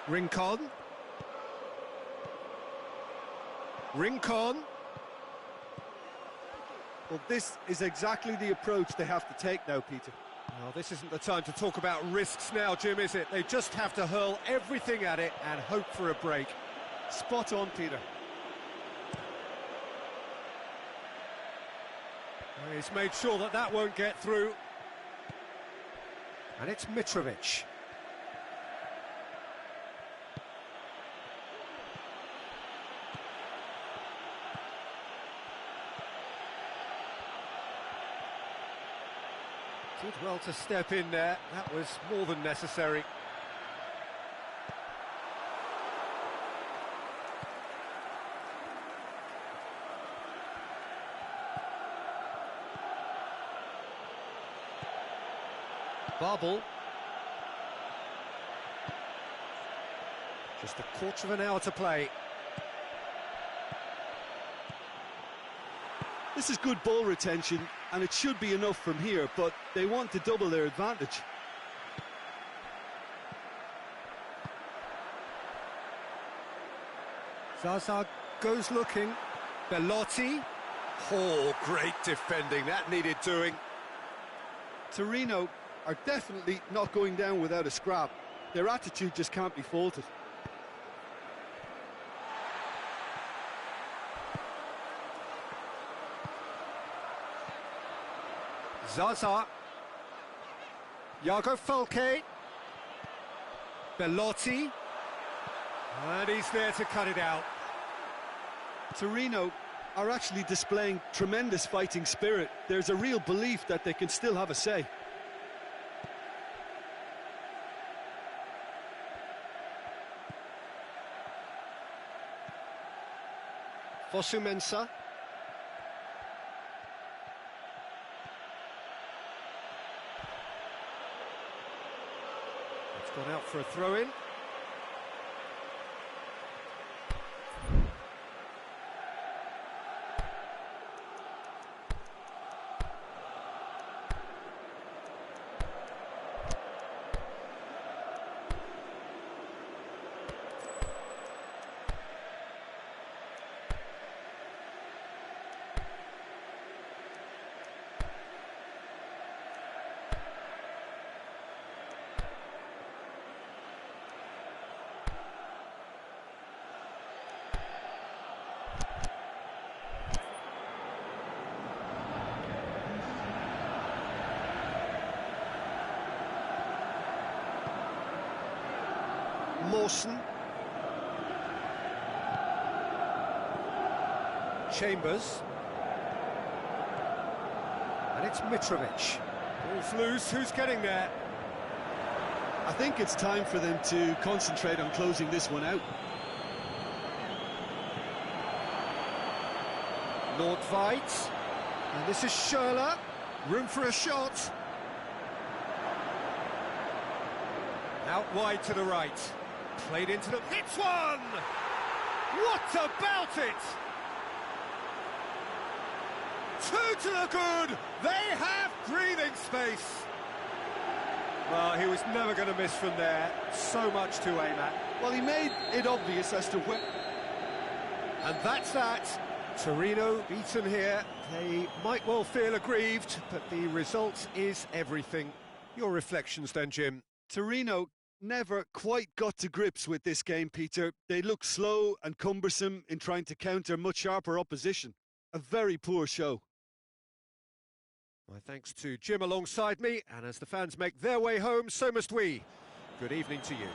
Rincon. Well, this is exactly the approach they have to take now, Peter. Well, this isn't the time to talk about risks now, Jim, is it? They just have to hurl everything at it and hope for a break. Spot on, Peter. He's made sure that that won't get through. And it's Mitrovic. Did well to step in there. That was more than necessary. Babel. Just a quarter of an hour to play. This is good ball retention, and it should be enough from here, but they want to double their advantage. Zaza goes looking. Belotti. Oh, great defending. That needed doing. Torino are definitely not going down without a scrap. Their attitude just can't be faulted. Zaza. Iago Falque. Belotti. And he's there to cut it out. Torino are actually displaying tremendous fighting spirit. There's a real belief that they can still have a say. Fosu-Mensah. It's gone out for a throw-in. Mawson. Chambers. And it's Mitrovic. Ball's loose, who's getting there? I think it's time for them to concentrate on closing this one out. Nordtveit. And this is Schürrle. Room for a shot. Out wide to the right. Played into the... Hits one! What about it? Two to the good! They have breathing space! Well, he was never going to miss from there. So much to aim at. Well, he made it obvious as to where... And that's that. Torino beaten here. They might well feel aggrieved, but the result is everything. Your reflections then, Jim? Torino never quite got to grips with this game, Peter. They look slow and cumbersome in trying to counter much sharper opposition. A very poor show. My thanks to Jim alongside me, and as the fans make their way home, so must we. Good evening to you.